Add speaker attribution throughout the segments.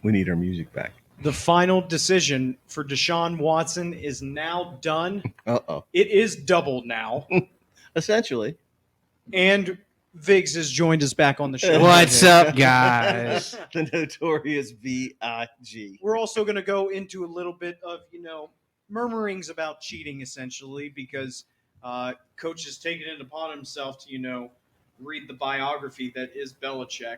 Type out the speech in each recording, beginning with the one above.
Speaker 1: We need our music back.
Speaker 2: The final decision for Deshaun Watson is now done.
Speaker 1: Uh-oh.
Speaker 2: It is doubled now.
Speaker 1: Essentially.
Speaker 2: And Vigs has joined us back on the show.
Speaker 3: What's up, guys?
Speaker 1: The notorious V.I.G.
Speaker 2: We're also going to go into a little bit of, murmurings about cheating, essentially, because Coach has taken it upon himself to, read the biography that is Belichick.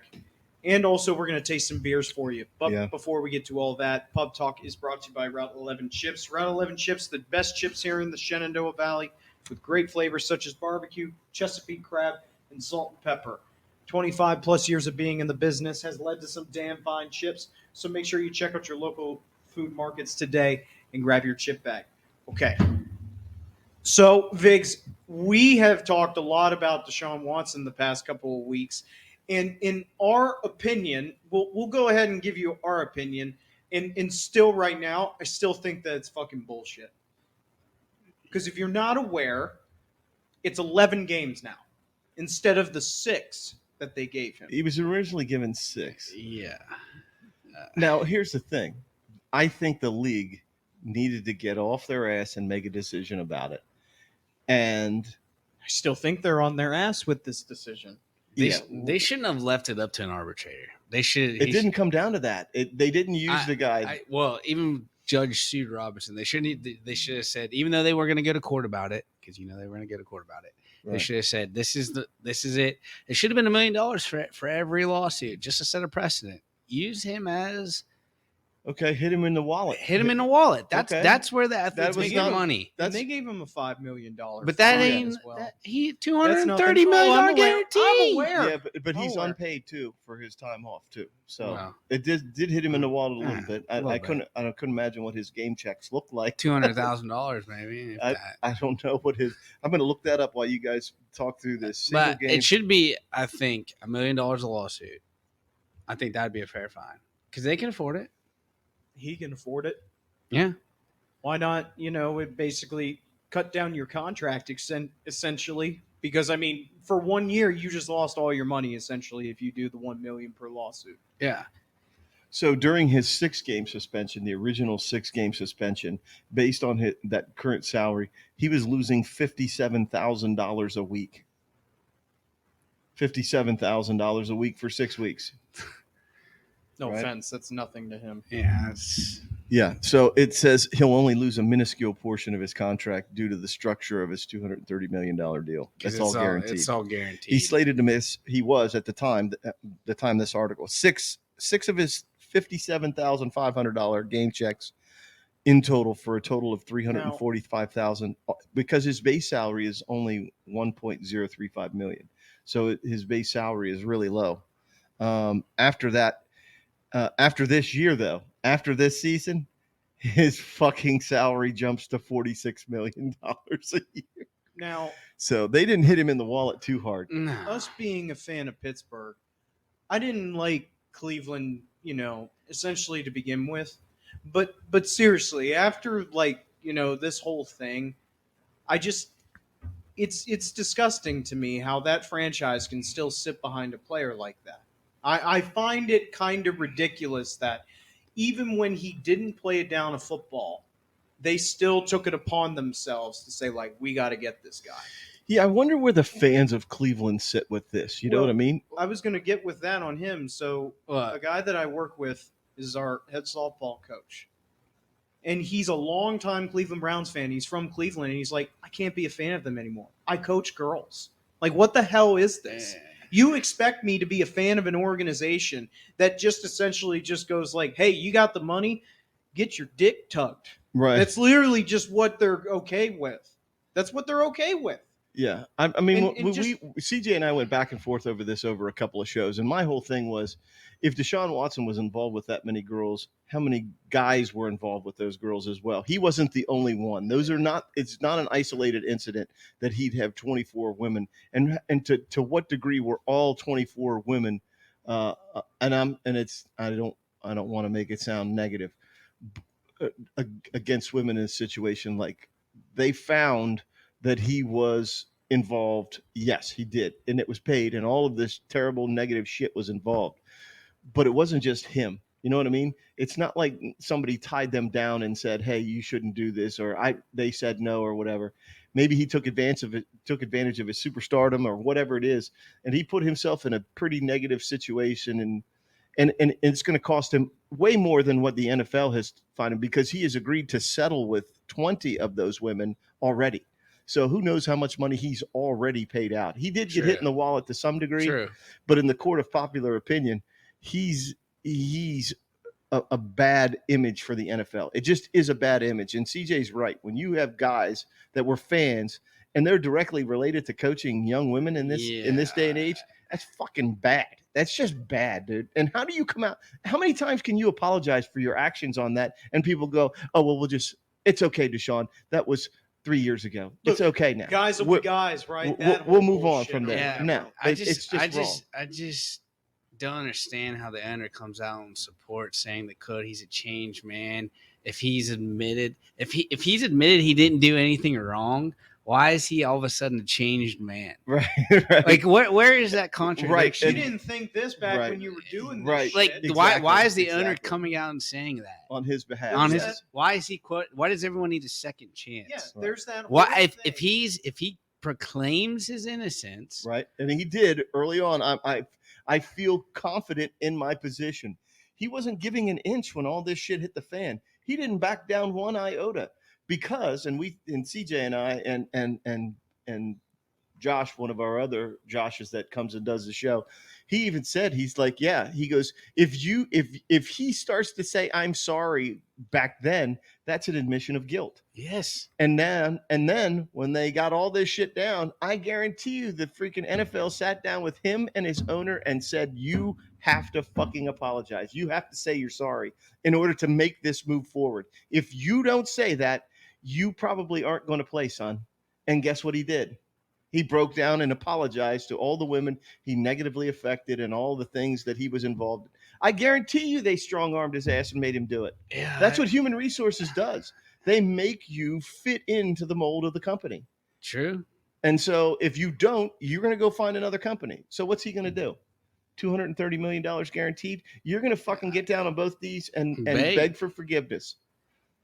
Speaker 2: And also, we're going to taste some beers for you. But before we get to all that, Pub Talk is brought to you by Route 11 Chips. Route 11 Chips, the best chips here in the Shenandoah Valley, with great flavors such as barbecue, Chesapeake crab, and salt and pepper. 25 plus years of being in the business has led to some damn fine chips. So make sure you check out your local food markets today and grab your chip bag. Okay. So, Vigs, we have talked a lot about Deshaun Watson the past couple of weeks. And in our opinion, we'll go ahead and give you our opinion. And still right now, I still think that it's fucking bullshit. Because if you're not aware, it's 11 games now instead of the 6 that they gave him.
Speaker 1: He was originally given 6.
Speaker 3: Yeah.
Speaker 1: Now, here's the thing. I think the league needed to get off their ass and make a decision about it. And
Speaker 2: I still think they're on their ass with this decision.
Speaker 3: They shouldn't have left it up to an arbitrator. They should.
Speaker 1: It didn't come down to that. They didn't use the guy.
Speaker 3: Even Judge Sue Robinson, they should have said, even though they were going to go to court about it, because they were going to go to court about it. Right. They should have said, this is it. It should have been $1 million for every lawsuit, just to set a precedent. Use him as
Speaker 1: okay. Hit him in the wallet.
Speaker 3: That's where the athletes make money.
Speaker 2: They gave him a $5 million.
Speaker 3: But that ain't he $230 million guarantee.
Speaker 2: I'm aware.
Speaker 1: Yeah, but he's unpaid too for his time off too. So it did hit him in the wallet a little bit. I couldn't imagine what his game checks looked like.
Speaker 3: $200,000 maybe.
Speaker 1: I don't know what his. I'm going to look that up while you guys talk through this.
Speaker 3: But it should be, I think, $1 million a lawsuit. I think that'd be a fair fine because they can afford it.
Speaker 2: He can afford it.
Speaker 3: Yeah.
Speaker 2: Why not, it basically cut down your contract essentially because, for 1 year, you just lost all your money essentially if you do the $1 million per lawsuit.
Speaker 3: Yeah.
Speaker 1: So during his 6-game suspension, the original 6-game suspension, based on that current salary, he was losing $57,000 a week. $57,000 a week for 6 weeks.
Speaker 2: No offense, that's nothing to him.
Speaker 1: Yeah. So it says he'll only lose a minuscule portion of his contract due to the structure of his $230 million deal. That's all guaranteed.
Speaker 3: It's all guaranteed.
Speaker 1: He's slated to miss. He was at the time this article six of his $57,500 game checks in total for a total of $345,000 because his base salary is only $1.035 million. So his base salary is really low. After that. After this year, though, after this season, his fucking salary jumps to $46 million a year.
Speaker 2: Now,
Speaker 1: so they didn't hit him in the wallet too hard.
Speaker 2: Us being a fan of Pittsburgh, I didn't like Cleveland, essentially to begin with. But seriously, after this whole thing, it's disgusting to me how that franchise can still sit behind a player like that. I find it kind of ridiculous that even when he didn't play it down a football, they still took it upon themselves to say, we got to get this guy.
Speaker 1: Yeah, I wonder where the fans of Cleveland sit with this. You know what I mean?
Speaker 2: I was going to get with that on him. So a guy that I work with is our head softball coach. And he's a longtime Cleveland Browns fan. He's from Cleveland. And he's like, I can't be a fan of them anymore. I coach girls. What the hell is this? You expect me to be a fan of an organization that just essentially just goes hey, you got the money, get your dick tugged.
Speaker 1: Right.
Speaker 2: That's literally just what they're okay with. That's what they're okay with.
Speaker 1: Yeah. CJ and I went back and forth over this over a couple of shows. And my whole thing was, if Deshaun Watson was involved with that many girls, how many guys were involved with those girls as well? He wasn't the only one. It's not an isolated incident that he'd have 24 women. And to what degree were all 24 women? I don't want to make it sound negative against women in a situation they found that he was involved. Yes, he did. And it was paid. And all of this terrible negative shit was involved. But it wasn't just him. You know what I mean? It's not like somebody tied them down and said, "Hey, you shouldn't do this," or they said no or whatever. Maybe he took advantage of his superstardom or whatever it is, and he put himself in a pretty negative situation, and it's going to cost him way more than what the NFL has fined him, because he has agreed to settle with 20 of those women already. So who knows how much money he's already paid out. He did get hit in the wallet to some degree, but in the court of popular opinion, he's a bad image for the NFL. It just is a bad image. And CJ's right. When you have guys that were fans and they're directly related to coaching young women in this day and age, that's fucking bad. That's just bad, dude. And how do you come out? How many times can you apologize for your actions on that? And people go, "Oh, well, it's okay, Deshaun. That was 3 years ago. It's okay now.
Speaker 2: Guys will be guys, right?
Speaker 1: We'll move on from there."
Speaker 3: Yeah,
Speaker 1: no,
Speaker 3: I just don't understand how the owner comes out and supports saying that he's a changed man. If he's admitted he didn't do anything wrong, why is he all of a sudden a changed man?
Speaker 1: Right.
Speaker 3: Like where is that contradiction?
Speaker 2: Right. You didn't think this back when you were doing this.
Speaker 1: Right.
Speaker 3: Like
Speaker 2: shit.
Speaker 3: why is the owner coming out and saying that
Speaker 1: on his behalf?
Speaker 3: Why is he why does everyone need a second chance?
Speaker 2: Yeah, there's that.
Speaker 3: Why if he proclaims his innocence,
Speaker 1: right? And he did early on. I feel confident in my position. He wasn't giving an inch when all this shit hit the fan. He didn't back down one iota, because CJ and I and Josh, one of our other Joshes that comes and does the show, he even said, he's like, yeah, he goes, if he starts to say I'm sorry back then, that's an admission of guilt.
Speaker 3: Yes.
Speaker 1: And then when they got all this shit down, I guarantee you the freaking NFL sat down with him and his owner and said, you have to fucking apologize. You have to say you're sorry in order to make this move forward. If you don't say that, you probably aren't going to play, son. And guess what he did? He broke down and apologized to all the women he negatively affected and all the things that he was involved in. I guarantee you they strong-armed his ass and made him do it.
Speaker 3: Yeah,
Speaker 1: that's what human resources does. They make you fit into the mold of the company.
Speaker 3: True.
Speaker 1: And so if you don't, you're going to go find another company. So what's he going to do? $230 million guaranteed? You're going to fucking get down on both these and beg for forgiveness.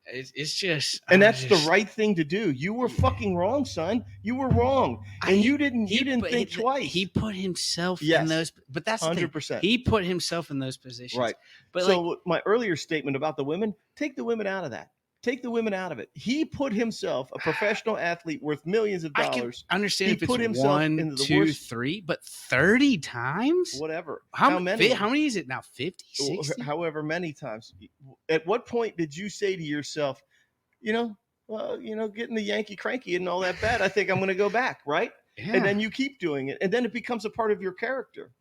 Speaker 3: It's just,
Speaker 1: and that's the right thing to do. You were fucking wrong, son. You were wrong, and you didn't think twice.
Speaker 3: He put himself in those, but that's 100%. He put himself in those positions,
Speaker 1: right? But so my earlier statement about the women, take the women out of that. Take the women out of it. He put himself, a professional athlete worth millions of dollars.
Speaker 3: I understand if it's 1, 2, 3, but 30 times?
Speaker 1: Whatever.
Speaker 3: How many? How many is it now? 50, 60?
Speaker 1: However many times. At what point did you say to yourself, getting the Yankee cranky and all that bad, I think I'm going to go back, right? Yeah. And then you keep doing it. And then it becomes a part of your character.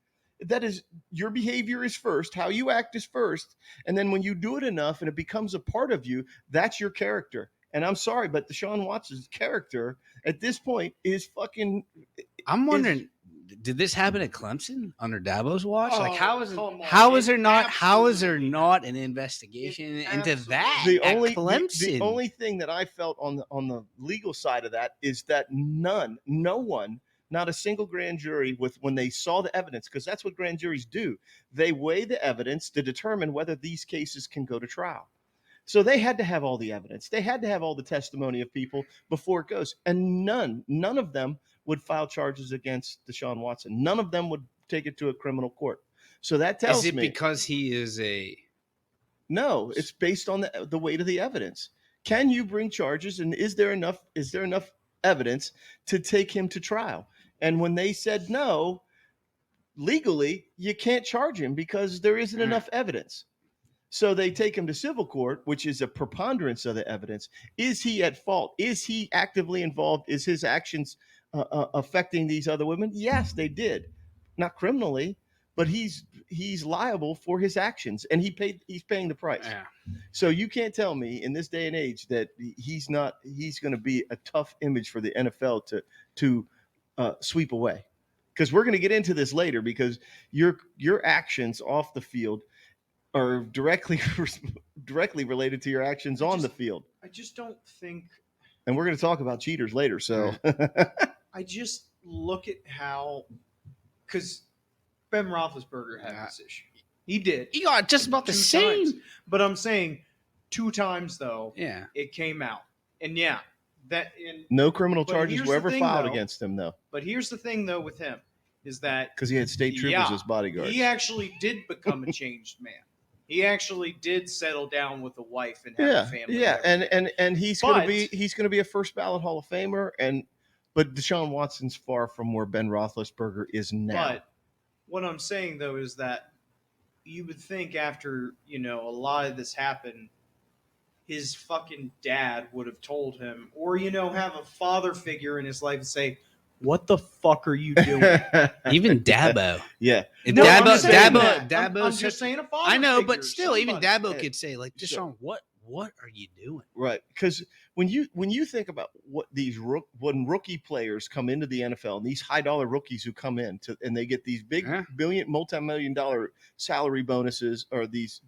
Speaker 1: That is, your behavior is first, how you act is first, and then when you do it enough and it becomes a part of you, that's your character. And I'm sorry, but Deshaun Watson's character at this point is fucking.
Speaker 3: I'm wondering, did this happen at Clemson under Dabo's watch? Like, how is there not an investigation into that at Clemson?
Speaker 1: The only thing that I felt on the legal side of that is that no one. Not a single grand jury when they saw the evidence, because that's what grand juries do. They weigh the evidence to determine whether these cases can go to trial. So they had to have all the evidence. They had to have all the testimony of people before it goes. And none of them would file charges against Deshaun Watson. None of them would take it to a criminal court. So that tells me.
Speaker 3: Is it because he is a.
Speaker 1: No, it's based on the weight of the evidence. Can you bring charges? And is there enough evidence to take him to trial? And when they said no, legally, you can't charge him because there isn't enough evidence. So they take him to civil court, which is a preponderance of the evidence. Is he at fault? Is he actively involved? Is his actions affecting these other women? Yes, they did. Not criminally, but he's liable for his actions, and he's paying the price.
Speaker 3: Yeah.
Speaker 1: So you can't tell me in this day and age that he's going to be a tough image for the NFL to sweep away, because we're going to get into this later, because your actions off the field are directly related to your actions on the field.
Speaker 2: I just don't think,
Speaker 1: and we're going to talk about cheaters later. So
Speaker 2: I just look at how, because Ben Roethlisberger had this issue. He did.
Speaker 3: He got just about the
Speaker 2: 2
Speaker 3: same.
Speaker 2: times. But I'm saying 2 times though.
Speaker 3: Yeah.
Speaker 2: It came out, and yeah, that in
Speaker 1: No criminal
Speaker 2: but
Speaker 1: charges
Speaker 2: here's
Speaker 1: were
Speaker 2: the
Speaker 1: ever
Speaker 2: thing,
Speaker 1: filed
Speaker 2: though.
Speaker 1: against him, though,
Speaker 2: But here's the thing though with him is that
Speaker 1: because he had state troopers as bodyguards.
Speaker 2: he actually did become a changed man. He actually did settle down with a wife and have a family.
Speaker 1: Yeah,
Speaker 2: and
Speaker 1: and he's gonna be a first ballot Hall of Famer, but Deshaun Watson's far from where Ben Roethlisberger is now.
Speaker 2: But what I'm saying though is that you would think after a lot of this happened, his fucking dad would have told him, or have a father figure in his life and say, "What the fuck are you doing?"
Speaker 3: Even Dabo.
Speaker 1: Yeah.
Speaker 2: No, I'm
Speaker 3: Dabo.
Speaker 2: I'm just saying a father.
Speaker 3: I know,
Speaker 2: figure,
Speaker 3: but still, even
Speaker 2: somebody.
Speaker 3: Dabo could say, like, Deshaun, what are you doing?
Speaker 1: Right, because when you think about what when rookie players come into the NFL, and these high dollar rookies who come in and they get these big multi-million-dollar salary bonuses, or these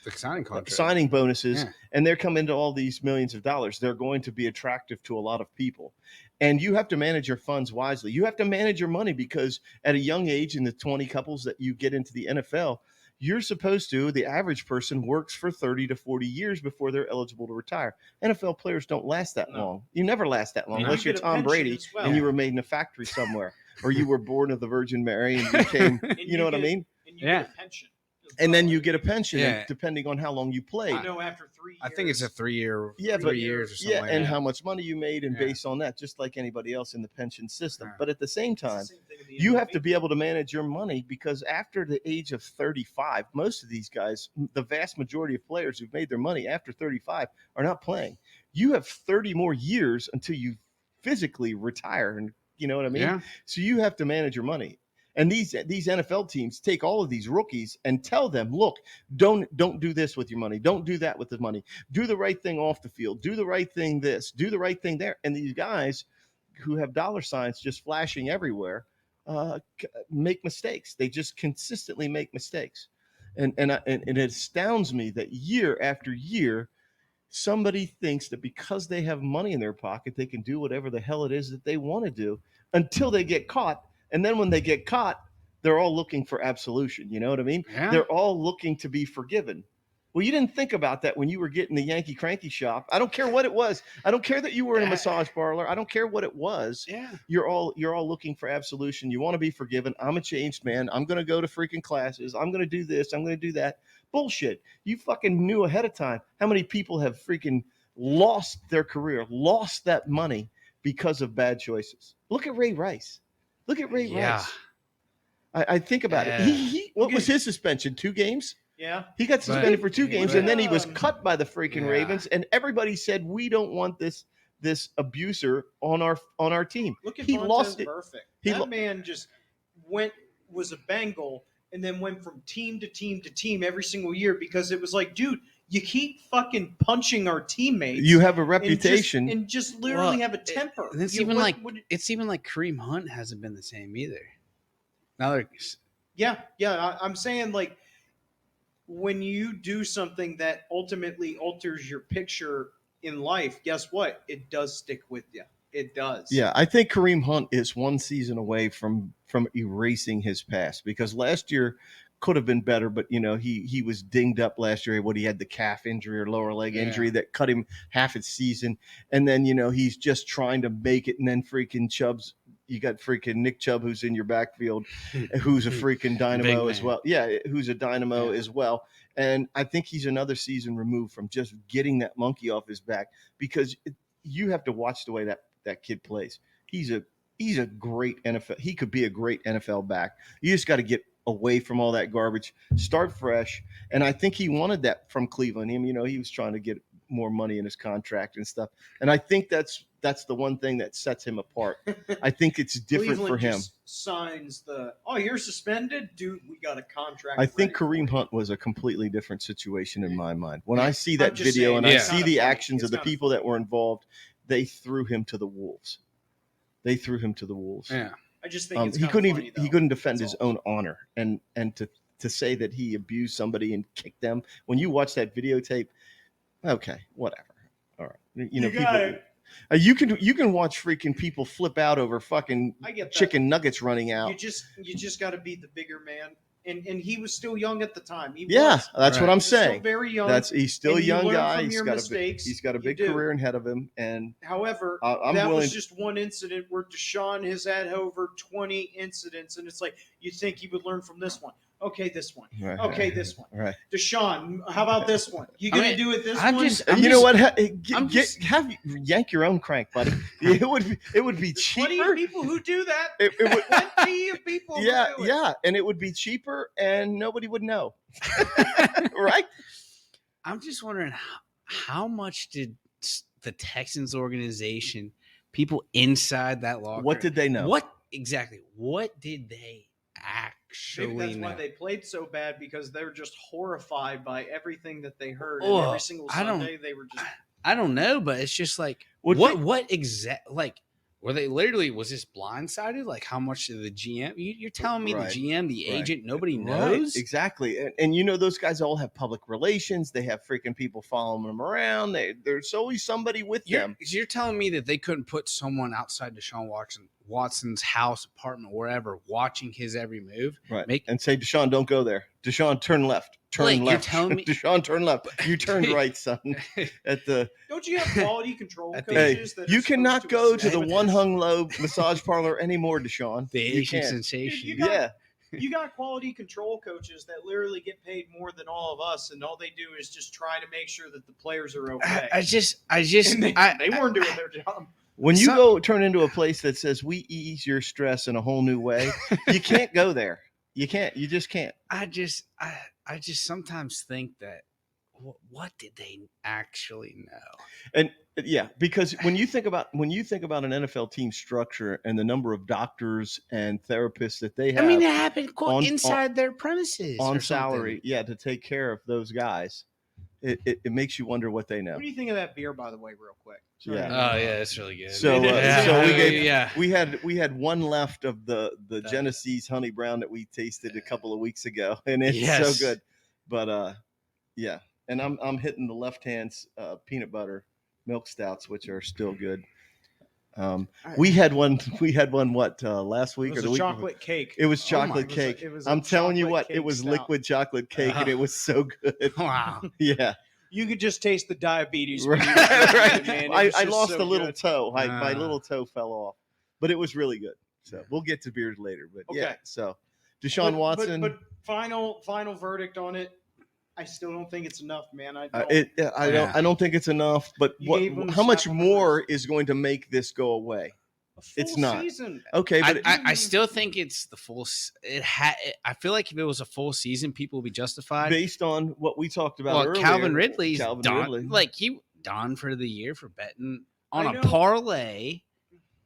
Speaker 3: The signing contract.
Speaker 1: signing bonuses, and they're coming to all these millions of dollars, they're going to be attractive to a lot of people. And you have to manage your funds wisely. You have to manage your money, because at a young age, in the 20 couples that you get into the NFL, you're supposed to, the average person works for 30 to 40 years before they're eligible to retire. NFL players don't last that long. You never last that long, unless you're Tom Brady and you were made in a factory somewhere, or you were born of the Virgin Mary and became, you know what I mean?
Speaker 2: And you get a pension.
Speaker 1: And then you get a pension, depending on how long you played.
Speaker 2: After 3 years.
Speaker 3: I think it's a 3 year.
Speaker 1: 3
Speaker 3: years or something.
Speaker 1: And how much money you made, and based on that, just like anybody else in the pension system. But at the same time, you have to be able to manage your money, because after the age of 35, most of these guys, the vast majority of players who've made their money after 35 are not playing. You have 30 more years until you physically retire, and you know what I mean?
Speaker 3: Yeah.
Speaker 1: So you have to manage your money. And these NFL teams take all of these rookies and tell them, look, don't do this with your money. Don't do that with the money. Do the right thing off the field. Do the right thing this. Do the right thing there. And these guys who have dollar signs just flashing everywhere make mistakes. They just consistently make mistakes. And it astounds me that year after year, somebody thinks that because they have money in their pocket, they can do whatever the hell it is that they want to do, until they get caught. And then when they get caught, they're all looking for absolution. You know what I mean?
Speaker 3: Yeah.
Speaker 1: They're all looking to be forgiven. Well, you didn't think about that when you were getting the Yankee Cranky shop. I don't care what it was. I don't care that you were in a massage parlor. I don't care what it was.
Speaker 3: Yeah.
Speaker 1: You're all looking for absolution. You want to be forgiven. I'm a changed man. I'm going to go to freaking classes. I'm going to do this. I'm going to do that. Bullshit. You fucking knew ahead of time how many people have freaking lost their career, lost that money because of bad choices. Look at Ray Rice. Look at Ray Rice. I think about it. What was his suspension? 2 games?
Speaker 2: Yeah.
Speaker 1: He got suspended for 2 games, and then he was cut by the freaking Ravens, and everybody said, we don't want this abuser on our team.
Speaker 2: Look at
Speaker 1: he
Speaker 2: Montez
Speaker 1: lost it.
Speaker 2: Perfect. That man just was a Bengal, and then went from team to team to team every single year, because it was like, dude, you keep fucking punching our teammates.
Speaker 1: You have a reputation,
Speaker 2: and just literally have a temper.
Speaker 3: It's even like Kareem Hunt hasn't been the same either. Now
Speaker 2: I'm saying, like, when you do something that ultimately alters your picture in life, guess what? It does stick with you. It does.
Speaker 1: Yeah, I think Kareem Hunt is 1 season away from erasing his past, because last year could have been better, but he was dinged up last year. He had the calf injury or lower leg injury that cut him half his season, and then he's just trying to make it, and then freaking you got freaking Nick Chubb, who's in your backfield, who's a freaking dynamo as well. Yeah, who's a dynamo as well. And I think he's another season removed from just getting that monkey off his back, because you have to watch the way that kid plays. He's a great NFL. He could be a great NFL back. You just got to get away from all that garbage, start fresh. And I think he wanted that from Cleveland. He was trying to get more money in his contract and stuff. And I think that's the one thing that sets him apart. I think it's different
Speaker 2: Cleveland
Speaker 1: for him.
Speaker 2: just signs you're suspended, dude. We got a contract.
Speaker 1: I think Kareem Hunt was a completely different situation in my mind. When I see that video and I see the actions of the people that were involved, they threw him to the wolves.
Speaker 2: Yeah. I just think
Speaker 1: he couldn't defend his own honor, and to say that he abused somebody and kicked them. When you watch that videotape, okay, whatever. All right, you can watch freaking people flip out over fucking chicken nuggets running out.
Speaker 2: You just got to be the bigger man, and he was still young at the time.
Speaker 1: That's
Speaker 3: Right.
Speaker 1: what I'm
Speaker 2: He was still
Speaker 1: saying.
Speaker 2: very young.
Speaker 1: He's still a
Speaker 2: and you
Speaker 1: young
Speaker 2: learn
Speaker 1: guy.
Speaker 2: from
Speaker 1: He's
Speaker 2: your
Speaker 1: got
Speaker 2: mistakes.
Speaker 1: he's got a big
Speaker 2: You do.
Speaker 1: career ahead of him. And
Speaker 2: However,
Speaker 1: I'm
Speaker 2: that
Speaker 1: willing.
Speaker 2: was just one incident where Deshaun has had over 20 incidents, and it's like you think he would learn from this one. Okay, this one.
Speaker 1: Right.
Speaker 2: Okay, this one.
Speaker 1: Right.
Speaker 2: Deshaun, how about this one? You gonna do it this one?
Speaker 1: You know what? Yank your own crank, buddy. It would be
Speaker 2: There's
Speaker 1: cheaper.
Speaker 2: plenty of people who do that.
Speaker 1: It would,
Speaker 2: Plenty of people. Who do it.
Speaker 1: And it would be cheaper, and nobody would know. Right?
Speaker 3: I'm just wondering how much did the Texans organization, people inside that locker,
Speaker 1: What did they know?
Speaker 3: What did they actually
Speaker 2: Maybe that's
Speaker 3: know?
Speaker 2: why they played so bad, because they're just horrified by everything that they heard. And every single Sunday they were just.
Speaker 3: I don't know, but it's just like what exact like. Were they literally, was this blindsided? Like, how much did the GM, you're telling me the GM, the agent, nobody knows?
Speaker 1: Right. Exactly. And you know, those guys all have public relations. They have freaking people following them around. There's always somebody with them.
Speaker 3: You're telling me that they couldn't put someone outside Deshaun Watson's house, apartment, wherever, watching his every move?
Speaker 1: Right. And say, Deshaun, don't go there. Deshaun, turn left. Turn left.
Speaker 3: You're telling me,
Speaker 1: Deshaun, turn left. You turned right, son.
Speaker 2: Don't you have quality control
Speaker 1: coaches? Hey, you cannot go to the One Hung Low massage parlor anymore, Deshaun.
Speaker 3: The Asian sensation.
Speaker 2: Dude, you got quality control coaches that literally get paid more than all of us, and all they do is just try to make sure that the players are okay.
Speaker 3: They
Speaker 2: weren't doing their job.
Speaker 1: When you go turn into a place that says we ease your stress in a whole new way, you can't go there. You can't. You just can't.
Speaker 3: I just sometimes think that what did they actually know?
Speaker 1: And because when you think about an NFL team structure and the number of doctors and therapists that they have,
Speaker 3: I mean, it happened inside their premises
Speaker 1: on salary, to take care of those guys. It makes you wonder what they know.
Speaker 2: What do you think of that beer, by the way, real quick?
Speaker 3: Sorry. Oh yeah, it's really good.
Speaker 1: So we had one left of the Genesee's Honey Brown that we tasted a couple of weeks ago, and it's so good. But and I'm hitting the left hand's peanut butter milk stouts, which are still good. We had one last week or the week
Speaker 2: chocolate cake.
Speaker 1: It was chocolate cake. I'm telling you what, it was liquid chocolate cake, and it was so good.
Speaker 3: Wow.
Speaker 1: Yeah.
Speaker 2: You could just taste the diabetes.
Speaker 1: Right.
Speaker 2: Man.
Speaker 1: I lost a little toe. My little toe fell off, but it was really good. So we'll get to beers later. But so Deshaun Watson.
Speaker 2: But final verdict on it. I still don't think it's enough, man. I
Speaker 1: don't think it's enough. But how much more is going to make this go away? It's not
Speaker 2: season.
Speaker 1: Okay, but
Speaker 3: I still think it's the full. I feel like if it was a full season, people would be justified
Speaker 1: based on what we talked about earlier.
Speaker 3: Calvin Ridley's done. Like he done for the year for betting on a parlay,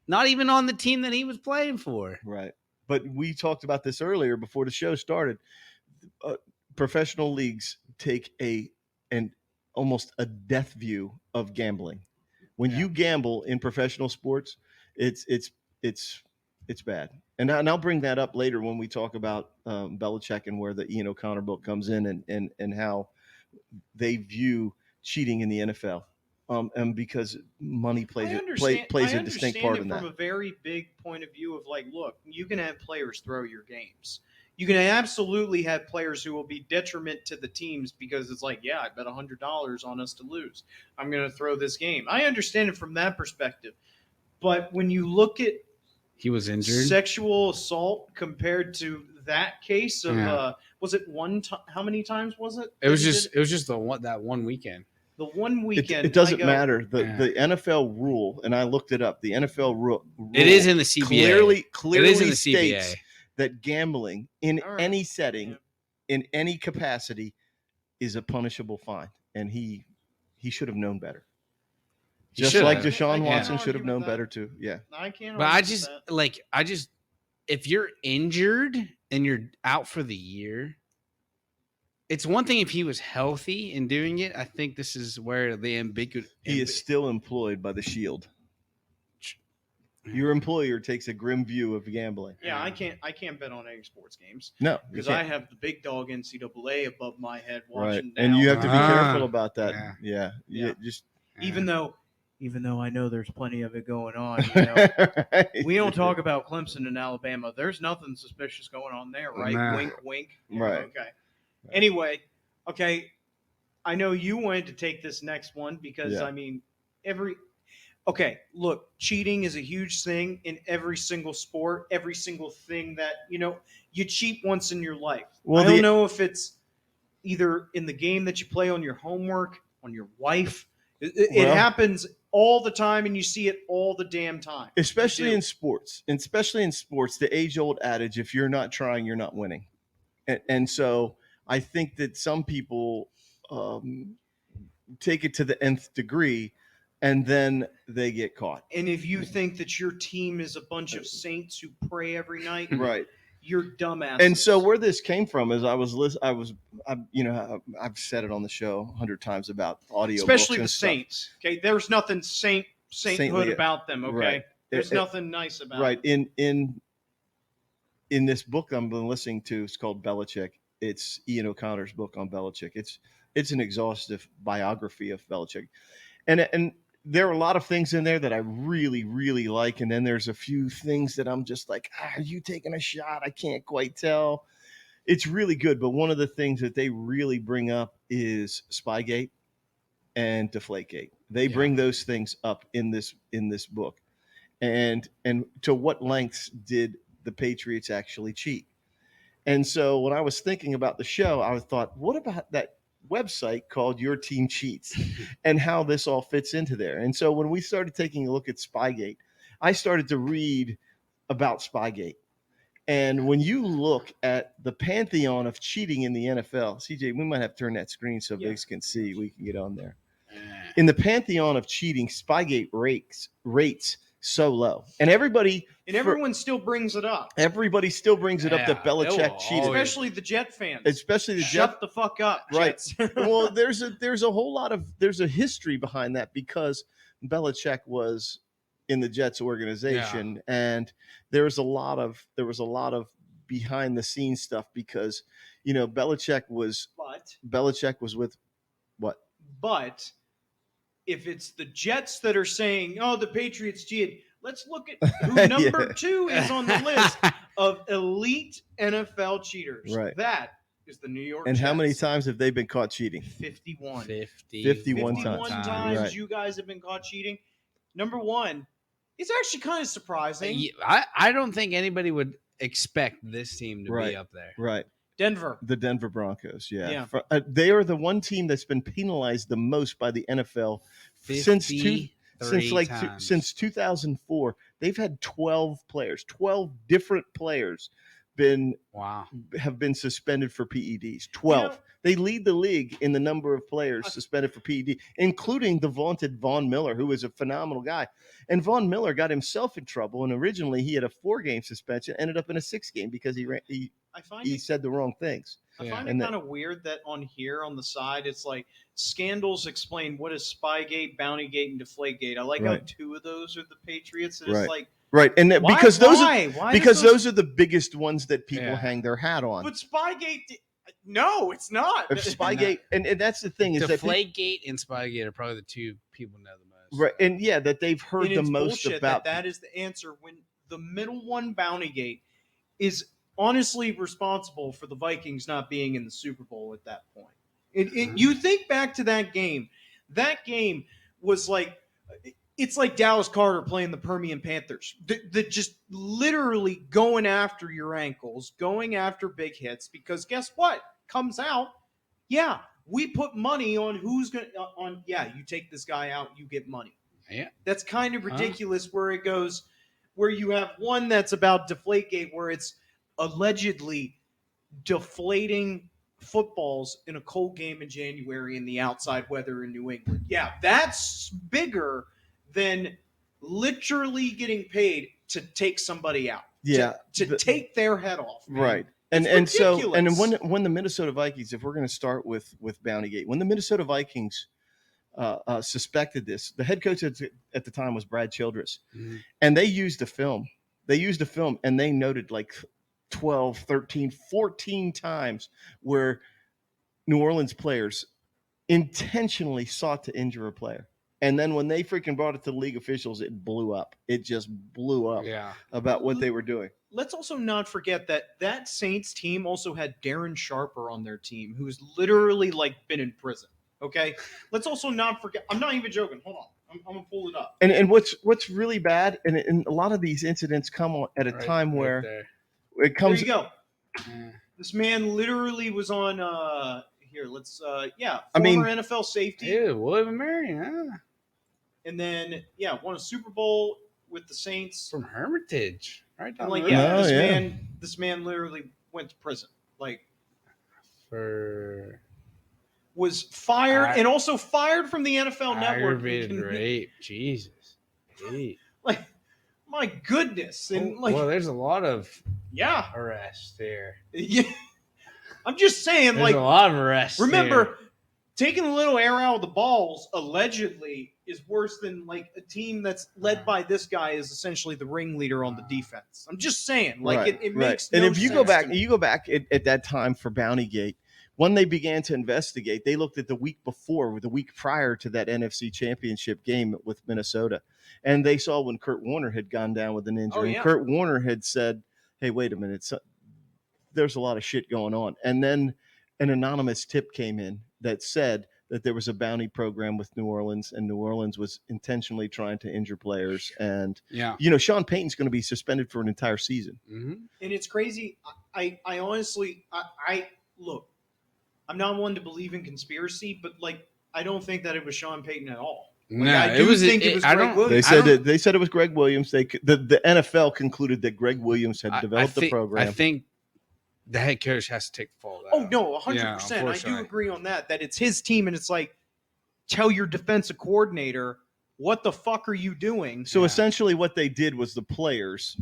Speaker 3: not even on the team that he was playing for.
Speaker 1: Right, but we talked about this earlier before the show started. Professional leagues take almost a death view of gambling. When you gamble in professional sports, it's bad. And I'll bring that up later when we talk about Belichick and where the Ian O'Connor book comes in and how they view cheating in the NFL. And because money plays a distinct part in that.
Speaker 2: From a very big point of view of like, look, you can have players throw your games. You can absolutely have players who will be detriment to the teams because it's like, I bet $100 on us to lose. I'm going to throw this game. I understand it from that perspective. But when you look at
Speaker 3: he was injured
Speaker 2: sexual assault compared to that case of was it one time? How many times was it?
Speaker 3: It was just that one weekend.
Speaker 2: The one weekend.
Speaker 1: It doesn't matter. The NFL rule, and I looked it up. The NFL rule.
Speaker 3: It is in the CBA.
Speaker 1: Clearly
Speaker 3: it is in the
Speaker 1: states
Speaker 3: CBA.
Speaker 1: That gambling in any setting, in any capacity, is a punishable fine, and he should have known better. Just like Deshaun Watson should have known better too. Yeah,
Speaker 2: I can't.
Speaker 3: But I just, if you're injured and you're out for the year, it's one thing if he was healthy and doing it. I think this is where the ambiguity.
Speaker 1: He is still employed by the Shield. Your employer takes a grim view of gambling.
Speaker 2: Yeah, I can't bet on any sports games.
Speaker 1: No,
Speaker 2: because I have the big dog NCAA above my head watching.
Speaker 1: Right, and you have to be careful about that. Yeah. Even though,
Speaker 2: even though I know there's plenty of it going on. You know,
Speaker 1: Right.
Speaker 2: we don't talk about Clemson and Alabama. There's nothing suspicious going on there, right?
Speaker 3: Nah.
Speaker 2: Wink, wink.
Speaker 1: Right.
Speaker 2: Okay.
Speaker 1: Right.
Speaker 2: Anyway, okay. I know you wanted to take this next one because
Speaker 1: Yeah.
Speaker 2: I mean, okay, look, cheating is a huge thing in every single sport, every single thing that, you cheat once in your life.
Speaker 1: Well,
Speaker 2: I don't know if it's either in the game that you play, on your homework, on your wife. It happens all the time, and you see it all the damn time.
Speaker 1: Especially in sports. And especially in sports, the age-old adage, if you're not trying, you're not winning. And so I think that some people take it to the nth degree, and then they get caught.
Speaker 2: And if you think that your team is a bunch of saints who pray every night,
Speaker 1: Right.
Speaker 2: you're dumbass.
Speaker 1: And so where this came from is I've said it on the show 100 times about audio,
Speaker 2: especially the Saints. Okay, there's nothing sainthood about them. Okay,
Speaker 1: right.
Speaker 2: There's nothing nice about
Speaker 1: right.
Speaker 2: them.
Speaker 1: In this book I've been listening to, it's called Belichick. It's Ian O'Connor's book on Belichick. It's an exhaustive biography of Belichick, and there are a lot of things in there that I really, really like. And then there's a few things that I'm just like, are you taking a shot? I can't quite tell. It's really good. But one of the things that they really bring up is Spygate and Deflategate. They bring those things up in this book. And to what lengths did the Patriots actually cheat? And so when I was thinking about the show, I thought, what about that website called Your Team Cheats and how this all fits into there? And so when we started taking a look at Spygate, I started to read about Spygate. And when you look at the pantheon of cheating in the NFL, CJ, we might have to turn that screen so Vigs can see. We can get on there. In the pantheon of cheating, Spygate rates so low, and everyone
Speaker 2: still brings it up.
Speaker 1: Everybody still brings it up that Belichick cheated,
Speaker 2: especially the Jet fans.
Speaker 1: Shut
Speaker 2: the fuck up,
Speaker 1: right?
Speaker 2: Jets.
Speaker 1: Well, there's a history behind that because Belichick was in the Jets organization, and there was a lot of behind the scenes stuff because Belichick was with what?
Speaker 2: But if it's the Jets that are saying, "Oh, the Patriots cheated," let's look at who number 2 is on the list of elite NFL cheaters.
Speaker 1: Right.
Speaker 2: That is the New York
Speaker 1: And
Speaker 2: Jets.
Speaker 1: how many times have they been caught cheating?
Speaker 2: 51.
Speaker 1: 51 times.
Speaker 2: Right. You guys have been caught cheating. Number 1, it's actually kind of surprising.
Speaker 3: I don't think anybody would expect this team to be up there.
Speaker 1: Right.
Speaker 2: The
Speaker 1: Denver Broncos, yeah. They are the one team that's been penalized the most by the NFL since 2004. They've had 12 different players have been suspended for PEDs. 12. They lead the league in the number of players suspended for PED, including the vaunted Von Miller, who is a phenomenal guy. And Von Miller got himself in trouble, and originally he had a 4-game suspension, ended up in a 6-game because he said the wrong things.
Speaker 2: I find it kind of weird that on here on the side it's like scandals explain what is Spygate, Bountygate, and Deflategate. I like how 2 of those are the Patriots. And it's like
Speaker 1: and
Speaker 2: why,
Speaker 1: because those
Speaker 2: those
Speaker 1: are the biggest ones that people hang their hat on.
Speaker 2: But Spygate, no, it's not.
Speaker 1: Spygate, and that's the thing is
Speaker 3: Deflategate and Spygate are probably the 2 people know the most.
Speaker 1: Right, and that they've heard the most about.
Speaker 2: That is the answer when the middle one, Bountygate, is honestly responsible for the Vikings not being in the Super Bowl at that point. You think back to that game. That game was like, it's like Dallas Carter playing the Permian Panthers. The just literally going after your ankles, going after big hits, because guess what? Comes out, we put money on who's going to, you take this guy out, you get money.
Speaker 3: Yeah.
Speaker 2: That's kind of ridiculous where it goes, where you have one that's about Deflategate, where it's allegedly deflating footballs in a cold game in January in the outside weather in New England. Yeah, that's bigger than literally getting paid to take somebody out.
Speaker 1: Yeah.
Speaker 2: To take their head off. Man.
Speaker 1: Right. And when the Minnesota Vikings, if we're going to start with Bountygate, when the Minnesota Vikings suspected this, the head coach at the time was Brad Childress, and they used the film. And they noted like 12, 13, 14 times where New Orleans players intentionally sought to injure a player. And then when they freaking brought it to the league officials, it blew up. It just blew up about what they were doing.
Speaker 2: Let's also not forget that Saints team also had Darren Sharper on their team, who's literally like been in prison. Okay, let's also not forget. I'm not even joking. Hold on, I'm gonna pull it up.
Speaker 1: And what's really bad, and a lot of these incidents come at a time where it comes.
Speaker 2: There you go. This man literally was on. Here, let's. Former NFL safety.
Speaker 3: Yeah, William Marion. Huh?
Speaker 2: And then won a Super Bowl with the Saints
Speaker 3: from Hermitage. Right down
Speaker 2: this man literally went to prison. Like was fired and also fired from the NFL Network.
Speaker 3: Aggravated rape. Jesus. Hey.
Speaker 2: Like, my goodness. And
Speaker 3: there's a lot of arrests there.
Speaker 2: Yeah. I'm just saying,
Speaker 3: there's a lot of arrests.
Speaker 2: Remember, taking a little air out of the balls allegedly is worse than like a team that's led by this guy is essentially the ringleader on the defense. I'm just saying, like it makes no sense.
Speaker 1: And if you go back at that time for Bountygate, when they began to investigate, they looked at the week prior to that NFC Championship game with Minnesota, and they saw when Kurt Warner had gone down with an injury. And Kurt Warner had said, "Hey, wait a minute, there's a lot of shit going on." And then an anonymous tip came in that said that there was a bounty program with New Orleans, and New Orleans was intentionally trying to injure players. And Sean Payton's going to be suspended for an entire season.
Speaker 2: Mm-hmm. And it's crazy. I honestly, look, I'm not one to believe in conspiracy, but like, I don't think that it was Sean Payton at all. Like,
Speaker 3: it was Greg
Speaker 1: Williams. They said it was Greg Williams. The NFL concluded that Greg Williams had developed the program.
Speaker 3: I think the head coach has to take the fall.
Speaker 2: Oh no, 100%. I do agree on that it's his team, and it's like, tell your defensive coordinator, what the fuck are you doing?
Speaker 1: So essentially, what they did was the players,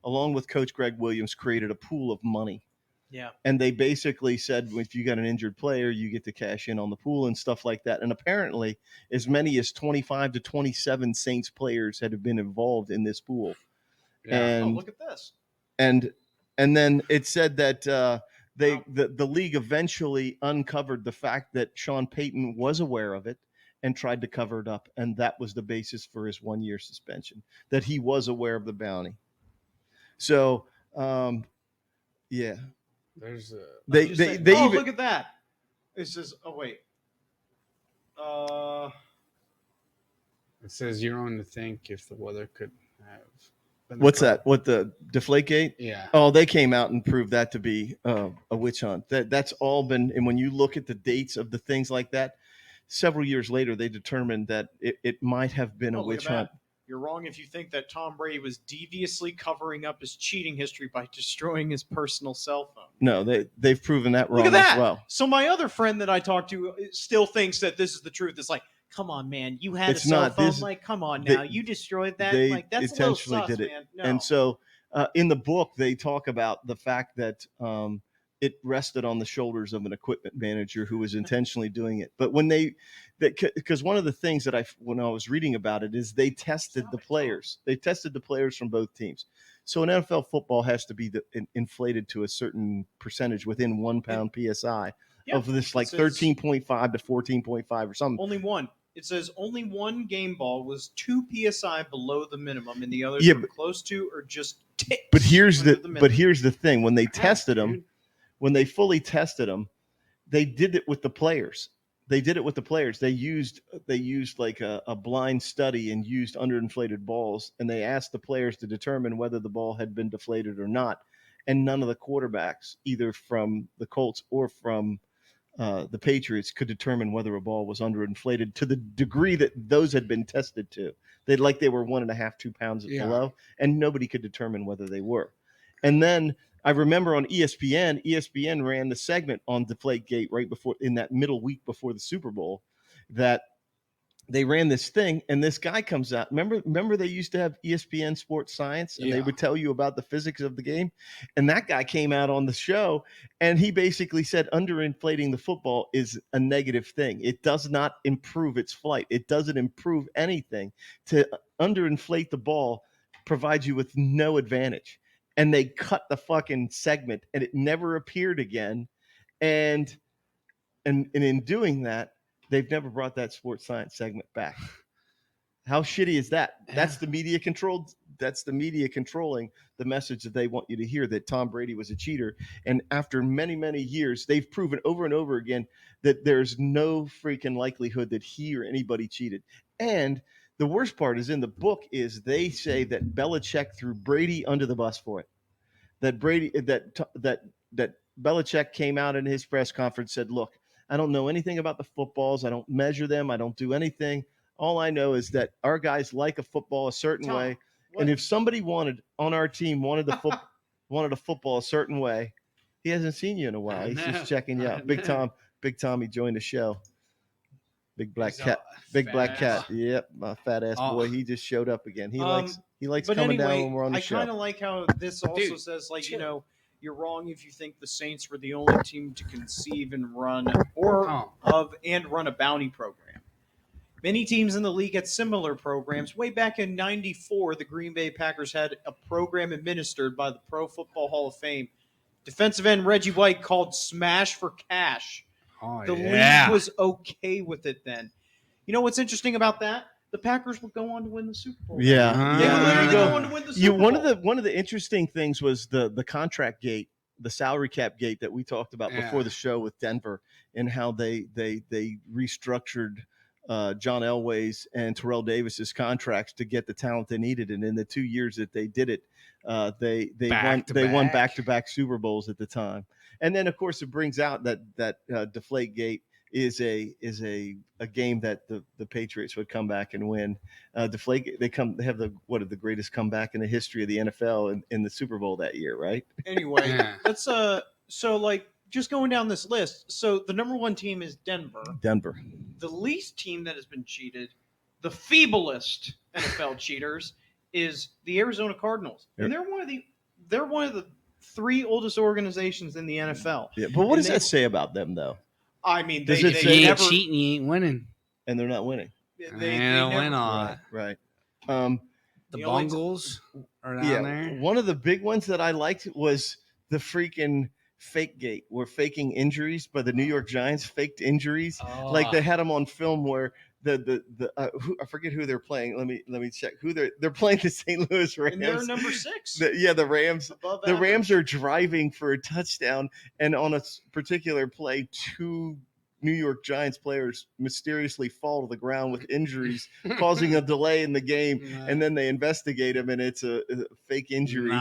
Speaker 1: along with Coach Greg Williams, created a pool of money.
Speaker 2: Yeah.
Speaker 1: And they basically said, if you got an injured player, you get to cash in on the pool and stuff like that. And apparently, as many as 25 to 27 Saints players had been involved in this pool.
Speaker 2: Yeah. And look at this.
Speaker 1: And then it said that the league eventually uncovered the fact that Sean Payton was aware of it and tried to cover it up. And that was the basis for his 1-year suspension, that he was aware of the bounty. So, yeah.
Speaker 3: There's
Speaker 1: they even,
Speaker 2: look at that. It says,
Speaker 3: it says you're on to think if the weather could have.
Speaker 1: What's that? What, the Deflategate?
Speaker 3: Yeah.
Speaker 1: Oh, they came out and proved that to be a witch hunt. That's all been, and when you look at the dates of the things like that, several years later, they determined that it might have been a witch hunt.
Speaker 2: You're wrong if you think that Tom Brady was deviously covering up his cheating history by destroying his personal cell phone.
Speaker 1: No, they've proven that wrong
Speaker 2: Look at that.
Speaker 1: As well.
Speaker 2: So my other friend that I talked to still thinks that this is the truth. It's like, come on, man, you had a cell phone. Like, come on now, you destroyed that. Like, that's intentionally a little sus, did it. Man. No.
Speaker 1: And so in the book, they talk about the fact that it rested on the shoulders of an equipment manager who was intentionally doing it. But because one of the things that when I was reading about it is they tested the players. They tested the players from both teams. So an NFL football has to be inflated to a certain percentage within 1 pound PSI of this, like 13.5 to 14.5 or something.
Speaker 2: Only one. It says only one game ball was 2 PSI below the minimum, and the others were close to or just ticks.
Speaker 1: But here's the thing: when they tested them. When they fully tested them, they did it with the players. They used like a blind study and used underinflated balls, and they asked the players to determine whether the ball had been deflated or not. And none of the quarterbacks, either from the Colts or from the Patriots, could determine whether a ball was underinflated to the degree that those had been tested to. They were 1.5, 2 pounds below, and nobody could determine whether they were. And then I remember on ESPN ran the segment on Deflategate right before, in that middle week before the Super Bowl, that they ran this thing, and this guy comes out. Remember they used to have ESPN Sports Science, and they would tell you about the physics of the game. And that guy came out on the show, and he basically said underinflating the football is a negative thing. It does not improve its flight. It doesn't improve anything. To underinflate the ball provides you with no advantage. And they cut the fucking segment, and it never appeared again. And in doing that, They've never brought that sports science segment back. How shitty is that?
Speaker 3: Yeah.
Speaker 1: That's the media controlled. That's the media controlling the message that they want you to hear, that Tom Brady was a cheater. And after many, many years, they've proven over and over again that there's no freaking likelihood that he or anybody cheated. And the worst part is in the book is they say that Belichick threw Brady under the bus for it. That Belichick came out in his press conference, said, "Look, I don't know anything about the footballs. I don't measure them. I don't do anything. All I know is that our guys like a football a certain
Speaker 2: Tom,
Speaker 1: way,
Speaker 2: what?
Speaker 1: and if somebody wanted a football a certain way, he hasn't seen you in a while. He's just checking you out. Big Tommy joined the show. Big black cat. Yep, my fat ass boy. He just showed up again. He likes
Speaker 2: But
Speaker 1: coming
Speaker 2: anyway,
Speaker 1: down when we're on the show.
Speaker 2: I kind of like how this also
Speaker 3: Dude,
Speaker 2: says, like,
Speaker 3: chill.
Speaker 2: you know, you're wrong if you think the Saints were the only team to conceive and run run a bounty program. Many teams in the league had similar programs. Way back in '94, the Green Bay Packers had a program administered by the Pro Football Hall of Fame defensive end Reggie White called Smash for Cash. The league was okay with it then. You know what's interesting about that? The Packers would go on to win the Super Bowl.
Speaker 1: Yeah,
Speaker 2: They would literally
Speaker 1: you
Speaker 2: go on to win the Super Bowl.
Speaker 1: One of the interesting things was the contract gate, the salary cap gate that we talked about before the show with Denver, and how they restructured John Elway's and Terrell Davis's contracts to get the talent they needed. And in the 2 years that they did it, they won back-to-back Super Bowls at the time. And then of course it brings out that Deflategate is a game that the Patriots would come back and win. Deflate they have the greatest comeback in the history of the NFL in the Super Bowl that year, right?
Speaker 2: Anyway, let's so like just going down this list. So the number one team is Denver. The least team that has been cheated, the feeblest NFL cheaters, is the Arizona Cardinals. And they're one of the three oldest organizations in the NFL.
Speaker 1: Yeah, but what does that say about them though?
Speaker 2: I mean,
Speaker 3: you ain't cheating, you ain't winning.
Speaker 1: And they're not winning.
Speaker 3: They don't win on.
Speaker 1: Right.
Speaker 3: The Bungles are down there.
Speaker 1: One of the big ones that I liked was the freaking fake gate, where faking injuries by the New York Giants, faked injuries. Like they had them on film where I forget who they're playing. Let me check who they're playing. The St. Louis Rams.
Speaker 2: And they're number 6.
Speaker 1: The Rams.
Speaker 2: The
Speaker 1: Rams are driving for a touchdown, and on a particular play, 2 New York Giants players mysteriously fall to the ground with injuries, causing a delay in the game. And then they investigate them, and it's a fake injury,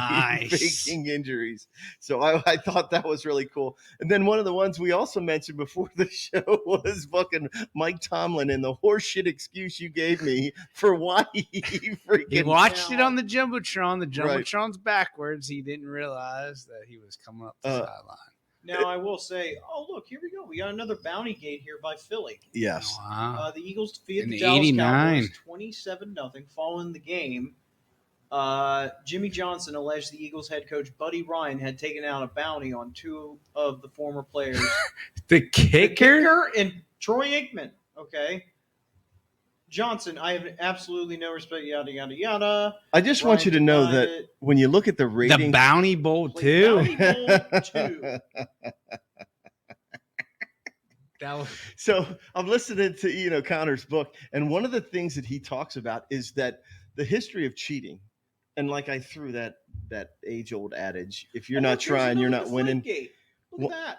Speaker 1: faking injuries. So I thought that was really cool. And then one of the ones we also mentioned before the show was fucking Mike Tomlin and the horseshit excuse you gave me for why he
Speaker 3: watched it on the Jumbotron. The Jumbotron's backwards. He didn't realize that he was coming up the sideline.
Speaker 2: Now, I will say, look, here we go. We got another bounty gate here by Philly.
Speaker 1: Yes.
Speaker 2: Wow. The Eagles defeated the Dallas Cowboys 27-0. Following the game, Jimmy Johnson alleged the Eagles head coach Buddy Ryan had taken out a bounty on 2 of the former players.
Speaker 3: The kicker
Speaker 2: and Troy Aikman. Okay. Johnson, I have absolutely no respect, yada, yada, yada.
Speaker 1: I just want you to know that when you look at the ratings...
Speaker 3: The Bounty Bowl 2.
Speaker 1: So I'm listening to Ian O'Connor's book, and one of the things that he talks about is that the history of cheating, and like I threw that age-old adage, if you're not trying, you're not winning.
Speaker 2: Look at that.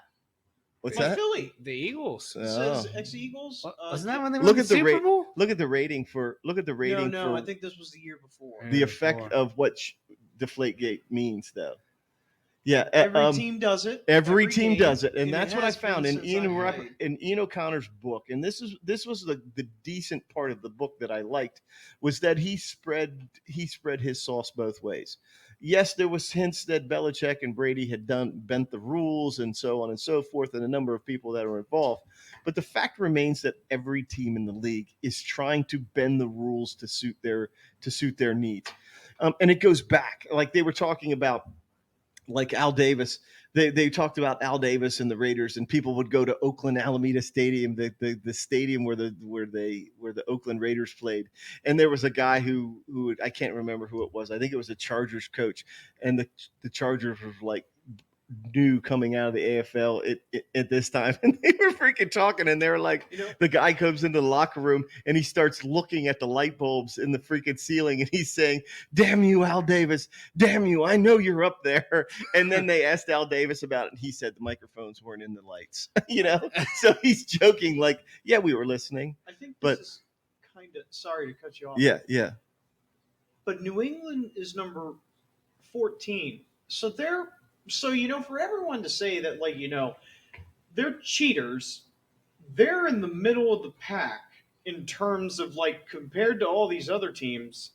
Speaker 1: What's that?
Speaker 2: Philly.
Speaker 3: The Eagles.
Speaker 2: It says ex-Eagles.
Speaker 3: Wasn't that when they won the Super Bowl?
Speaker 1: Look at the rating for.
Speaker 2: No, I think this was the year before.
Speaker 1: The effect of what Deflategate means, though. Yeah,
Speaker 2: every team does it.
Speaker 1: Every team does it, and that's what I found in Ian O'Connor's book. And this was the decent part of the book that I liked, was that he spread his sauce both ways. Yes, there was hints that Belichick and Brady had bent the rules and so on and so forth, and a number of people that were involved. But the fact remains that every team in the league is trying to bend the rules to suit their needs, and it goes back, like they were talking about. Like Al Davis, they talked about Al Davis and the Raiders, and people would go to Oakland Alameda Stadium, the stadium where the Oakland Raiders played. And there was a guy who I can't remember who it was. I think it was a Chargers coach, and the Chargers was like knew coming out of the AFL at this time, and they were freaking talking, and they were like, the guy comes into the locker room and he starts looking at the light bulbs in the freaking ceiling, and he's saying, "Damn you, Al Davis! Damn you! I know you're up there." And then they asked Al Davis about it, and he said the microphones weren't in the lights, So he's joking, like, "Yeah, we were listening."
Speaker 2: I think this is kind of sorry to cut you off.
Speaker 1: Yeah.
Speaker 2: But New England is number 14, so for everyone to say that, like, they're cheaters, they're in the middle of the pack in terms of, like, compared to all these other teams.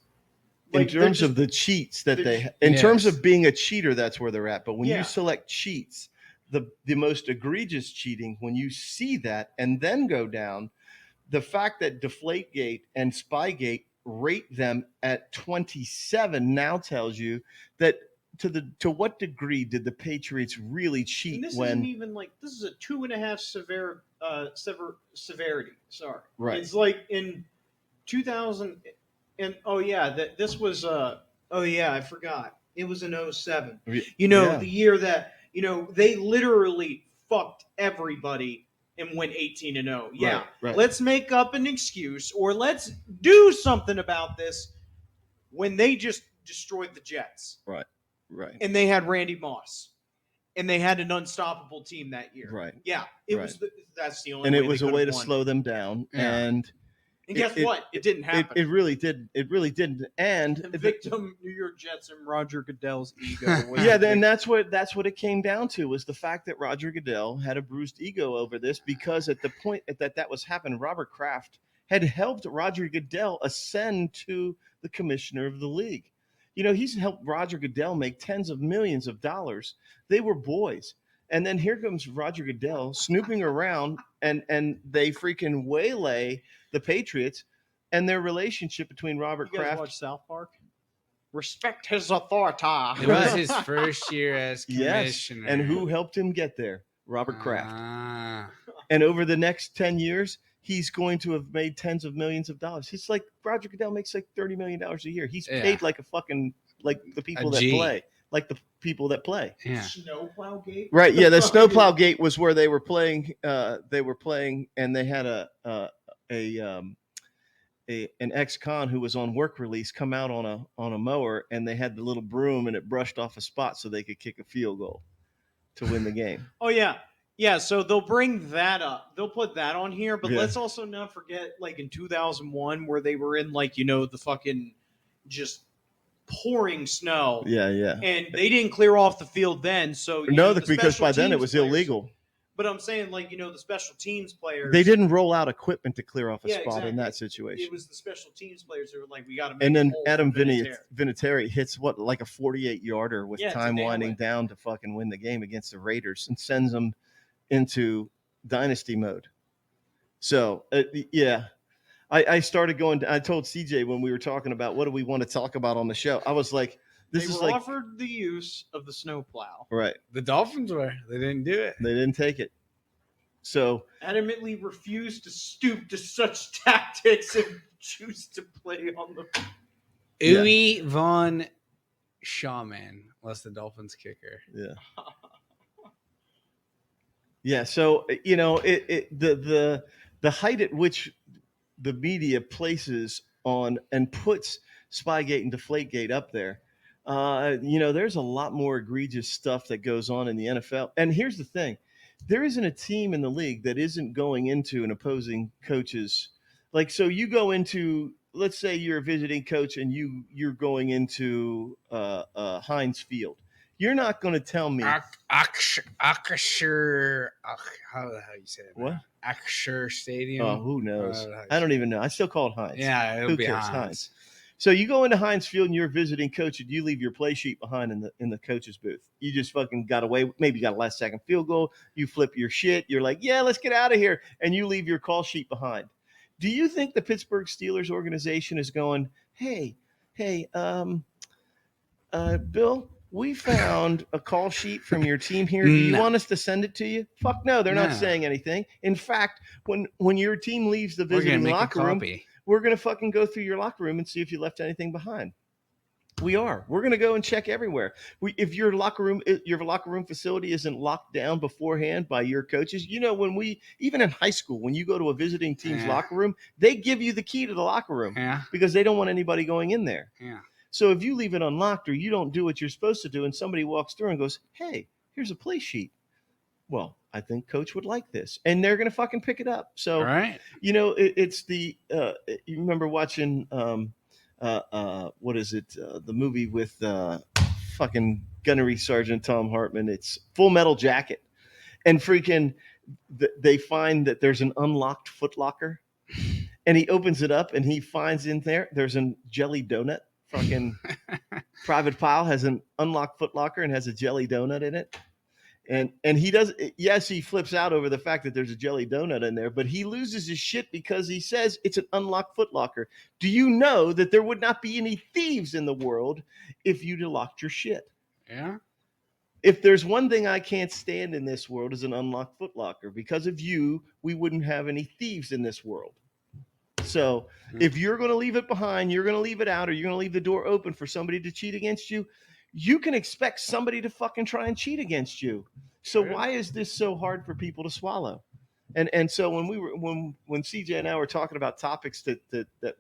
Speaker 1: Like, in terms of the cheats that in terms of being a cheater, that's where they're at. But when you select cheats, the most egregious cheating, when you see that and then go down, the fact that Deflategate and Spygate rate them at 27 now tells you that to what degree did the Patriots really cheat?
Speaker 2: And this isn't even like, this is a 2.5 severity. Sorry,
Speaker 1: right?
Speaker 2: It's like in 2000, and this was I forgot, it was in 07. The year that they literally fucked everybody and went 18-0. Yeah,
Speaker 1: right.
Speaker 2: Let's make up an excuse, or let's do something about this, when they just destroyed the Jets.
Speaker 1: Right.
Speaker 2: And they had Randy Moss, and they had an unstoppable team that year.
Speaker 1: Right.
Speaker 2: Yeah, that's the only.
Speaker 1: And
Speaker 2: way
Speaker 1: it was a way to
Speaker 2: won.
Speaker 1: slow them down.
Speaker 2: Yeah. And guess what? It didn't happen.
Speaker 1: It really did. It really didn't. And
Speaker 2: the victim, New York Jets, and Roger Goodell's ego.
Speaker 1: Then that's what it came down to, was the fact that Roger Goodell had a bruised ego over this, because at the point that was happening, Robert Kraft had helped Roger Goodell ascend to the commissioner of the league. He's helped Roger Goodell make tens of millions of dollars. They were boys. And then here comes Roger Goodell snooping around, and they freaking waylay the Patriots, and their relationship between Robert Kraft. You guys
Speaker 2: watch South Park? Respect his authority.
Speaker 3: It was his first year as commissioner.
Speaker 1: Yes. And who helped him get there? Robert Kraft. And over the next 10 years, he's going to have made tens of millions of dollars. It's like Roger Goodell makes like $30 million a year. He's paid like the people that play. Like the people that play.
Speaker 2: Yeah. Snowplow Gate?
Speaker 1: Right. Yeah. The Snowplow Gate was where they were playing. And they had an ex-con who was on work release come out on a mower, and they had the little broom, and it brushed off a spot so they could kick a field goal to win the game.
Speaker 2: Oh yeah. Yeah, so they'll bring that up. They'll put that on here, but let's also not forget, like, in 2001, where they were in, like, the fucking just pouring snow.
Speaker 1: Yeah.
Speaker 2: And they didn't clear off the field then, so
Speaker 1: because by then it was illegal.
Speaker 2: But I'm saying, like, the special teams players,
Speaker 1: they didn't roll out equipment to clear off a spot in that situation.
Speaker 2: It was the special teams players who were like, we got to make.
Speaker 1: And then Adam Vinatieri hits like a 48-yarder with time winding down to fucking win the game against the Raiders, and sends them into dynasty mode. So I started going. I told CJ when we were talking about what do we want to talk about on the show, I was like,
Speaker 2: they were offered the use of the snowplow.
Speaker 1: Right.
Speaker 3: The Dolphins were. They didn't do it.
Speaker 1: They didn't take it. So
Speaker 2: adamantly refused to stoop to such tactics and choose to play on the.
Speaker 3: Uwe von Schaumann was the Dolphins kicker.
Speaker 1: Yeah. Yeah, so the height at which the media places on and puts Spygate and Deflategate up there, there's a lot more egregious stuff that goes on in the NFL. And here's the thing: there isn't a team in the league that isn't going into an opposing coach's. Like, so you go into, let's say you're a visiting coach and you're going into Heinz Field. You're not going to tell me
Speaker 3: Aksher. How the hell you say it?
Speaker 1: What?
Speaker 3: Aksher Stadium.
Speaker 1: Oh, who knows? I don't even know. I still call it Heinz.
Speaker 3: Yeah, it'll be
Speaker 1: Heinz. So you go into Heinz Field and you're a visiting coach, and you leave your play sheet behind in the coach's booth. You just fucking got away. Maybe you got a last second field goal. You flip your shit. You're like, yeah, let's get out of here, and you leave your call sheet behind. Do you think the Pittsburgh Steelers organization is going, hey, Bill? We found a call sheet from your team here. Do you want us to send it to you? Fuck no, they're not saying anything. In fact, when your team leaves the visiting locker room, we're going to fucking go through your locker room and see if you left anything behind. We are. We're going to go and check everywhere. If your locker room facility isn't locked down beforehand by your coaches, when even in high school, when you go to a visiting team's locker room, they give you the key to the locker room because they don't want anybody going in there.
Speaker 3: Yeah.
Speaker 1: So if you leave it unlocked or you don't do what you're supposed to do, and somebody walks through and goes, "Hey, here's a play sheet." Well, I think coach would like this, and they're going to fucking pick it up. So, it's the you remember watching what is it? The movie with fucking gunnery sergeant Tom Hartman. It's Full Metal Jacket, and freaking they find that there's an unlocked footlocker, and he opens it up and he finds in there's a jelly donut. Fucking Private Pile has an unlocked footlocker and has a jelly donut in it. And he does, yes, he flips out over the fact that there's a jelly donut in there, but he loses his shit because he says it's an unlocked footlocker. Do you know that there would not be any thieves in the world if you'd locked your shit?
Speaker 3: Yeah.
Speaker 1: If there's one thing I can't stand in this world is an unlocked footlocker. Because of you, we wouldn't have any thieves in this world. So if you're going to leave it behind, you're going to leave it out, or you're going to leave the door open for somebody to cheat against you, you can expect somebody to fucking try and cheat against you. So why is this so hard for people to swallow? And so when CJ and I were talking about topics that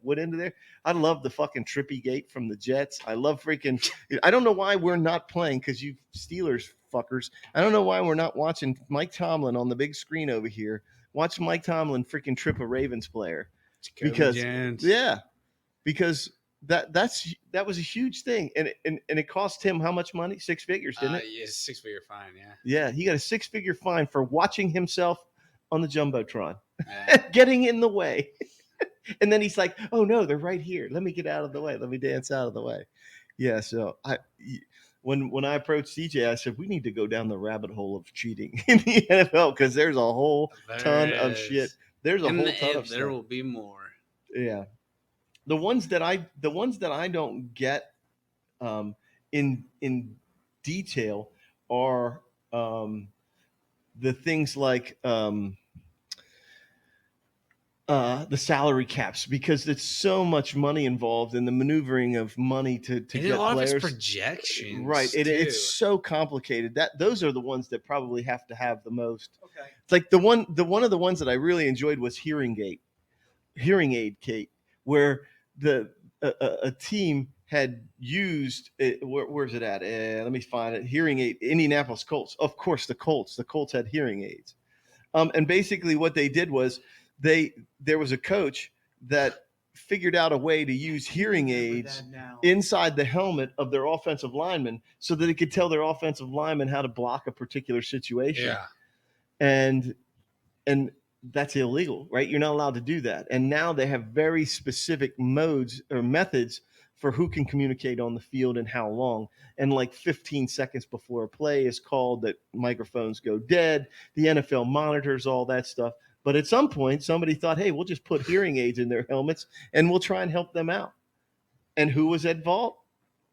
Speaker 1: went into there, I love the fucking Trippy Gate from the Jets. I love freaking. I don't know why we're not playing, because you Steelers fuckers. I don't know why we're not watching Mike Tomlin on the big screen over here. Watch Mike Tomlin freaking trip a Ravens player. Because that was a huge thing, and it cost him how much money? 6 figures, didn't it?
Speaker 3: Yeah, 6-figure fine.
Speaker 1: Yeah, he got a 6-figure fine for watching himself on the jumbotron, getting in the way, and then he's like, "Oh no, they're right here. Let me get out of the way. Let me dance out of the way." Yeah, so when I approached CJ, I said we need to go down the rabbit hole of cheating in the NFL, because there's a whole ton of shit. There's a whole ton of stuff.
Speaker 3: There will be more.
Speaker 1: Yeah, the ones that I don't get in detail are the things like the salary caps, because there's so much money involved in the maneuvering of money to get
Speaker 3: a lot
Speaker 1: players.
Speaker 3: Of it's projections,
Speaker 1: right? It's so complicated. Those are the ones that probably have to have the most.
Speaker 2: Okay.
Speaker 1: It's like one of the ones that I really enjoyed was Hearing Aid, Kate, where a team had used where's it at? Let me find it. Hearing aid, Indianapolis Colts. Of course, the Colts had hearing aids, and basically what they did was there was a coach that figured out a way to use hearing aids inside the helmet of their offensive lineman so that it could tell their offensive lineman how to block a particular situation.
Speaker 3: Yeah,
Speaker 1: and that's illegal, right? You're not allowed to do that. And now they have very specific modes or methods for who can communicate on the field and how long. And like 15 seconds before a play is called, that microphones go dead. The NFL monitors all that stuff. But at some point, somebody thought, hey, we'll just put hearing aids in their helmets and we'll try and help them out. And who was at fault?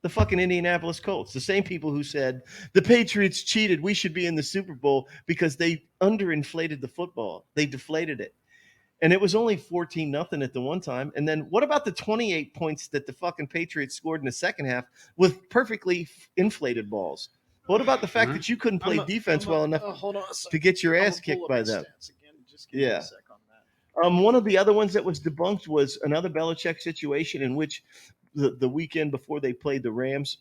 Speaker 1: The fucking Indianapolis Colts, the same people who said the Patriots cheated, we should be in the Super Bowl, because they underinflated the football. They deflated it. And it was only 14-0 at the one time. And then what about the 28 points that the fucking Patriots scored in the second half with perfectly inflated balls? What about the fact that you couldn't play defense well enough to get your ass kicked by them?
Speaker 2: Just give me a sec on that.
Speaker 1: One of the other ones that was debunked was another Belichick situation in which the weekend before they played the Rams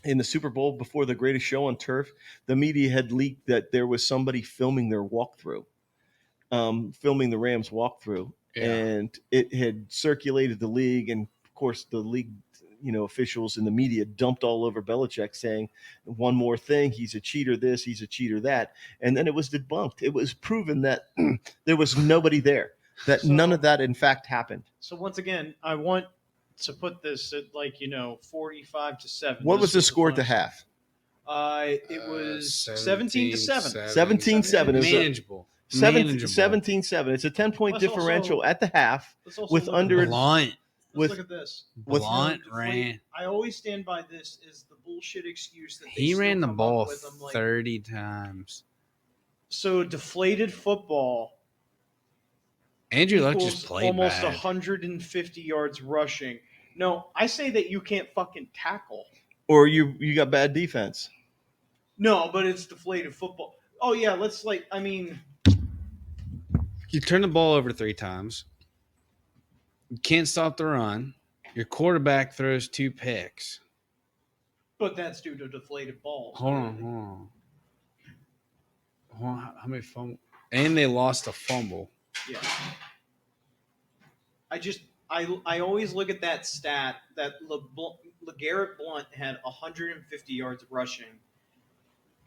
Speaker 1: in the Super Bowl, before the greatest show on turf, the media had leaked that there was somebody filming their walkthrough, filming the Rams walkthrough, and it had circulated the league, and of course the league, officials in the media dumped all over Belichick, saying one more thing, he's a cheater this, he's a cheater that, and then it was debunked. It was proven that there was nobody there, that none of that in fact happened.
Speaker 2: So once again, I want to put this at 45-7.
Speaker 1: What was the score at the half?
Speaker 2: It was 17-7.
Speaker 1: 17-7 is
Speaker 3: manageable.
Speaker 1: 17-7. It's a 10-point differential at the half with under.
Speaker 3: Blunt.
Speaker 2: Let's look at this.
Speaker 3: Blunt ran.
Speaker 2: I always stand by this is the bullshit excuse that
Speaker 3: he ran the ball 30 times.
Speaker 2: So deflated football.
Speaker 3: Andrew Luck just played
Speaker 2: almost
Speaker 3: bad.
Speaker 2: 150 yards rushing. No, I say that you can't fucking tackle.
Speaker 1: Or you got bad defense.
Speaker 2: No, but it's deflated football. Oh yeah,
Speaker 3: You turn the ball over 3 times. You can't stop the run. Your quarterback throws 2 picks.
Speaker 2: but that's due to deflated balls.
Speaker 3: Hold on. How many fumbles? And they lost a fumble.
Speaker 2: Yeah. I always look at that stat that LeGarrette Blount had 150 yards rushing,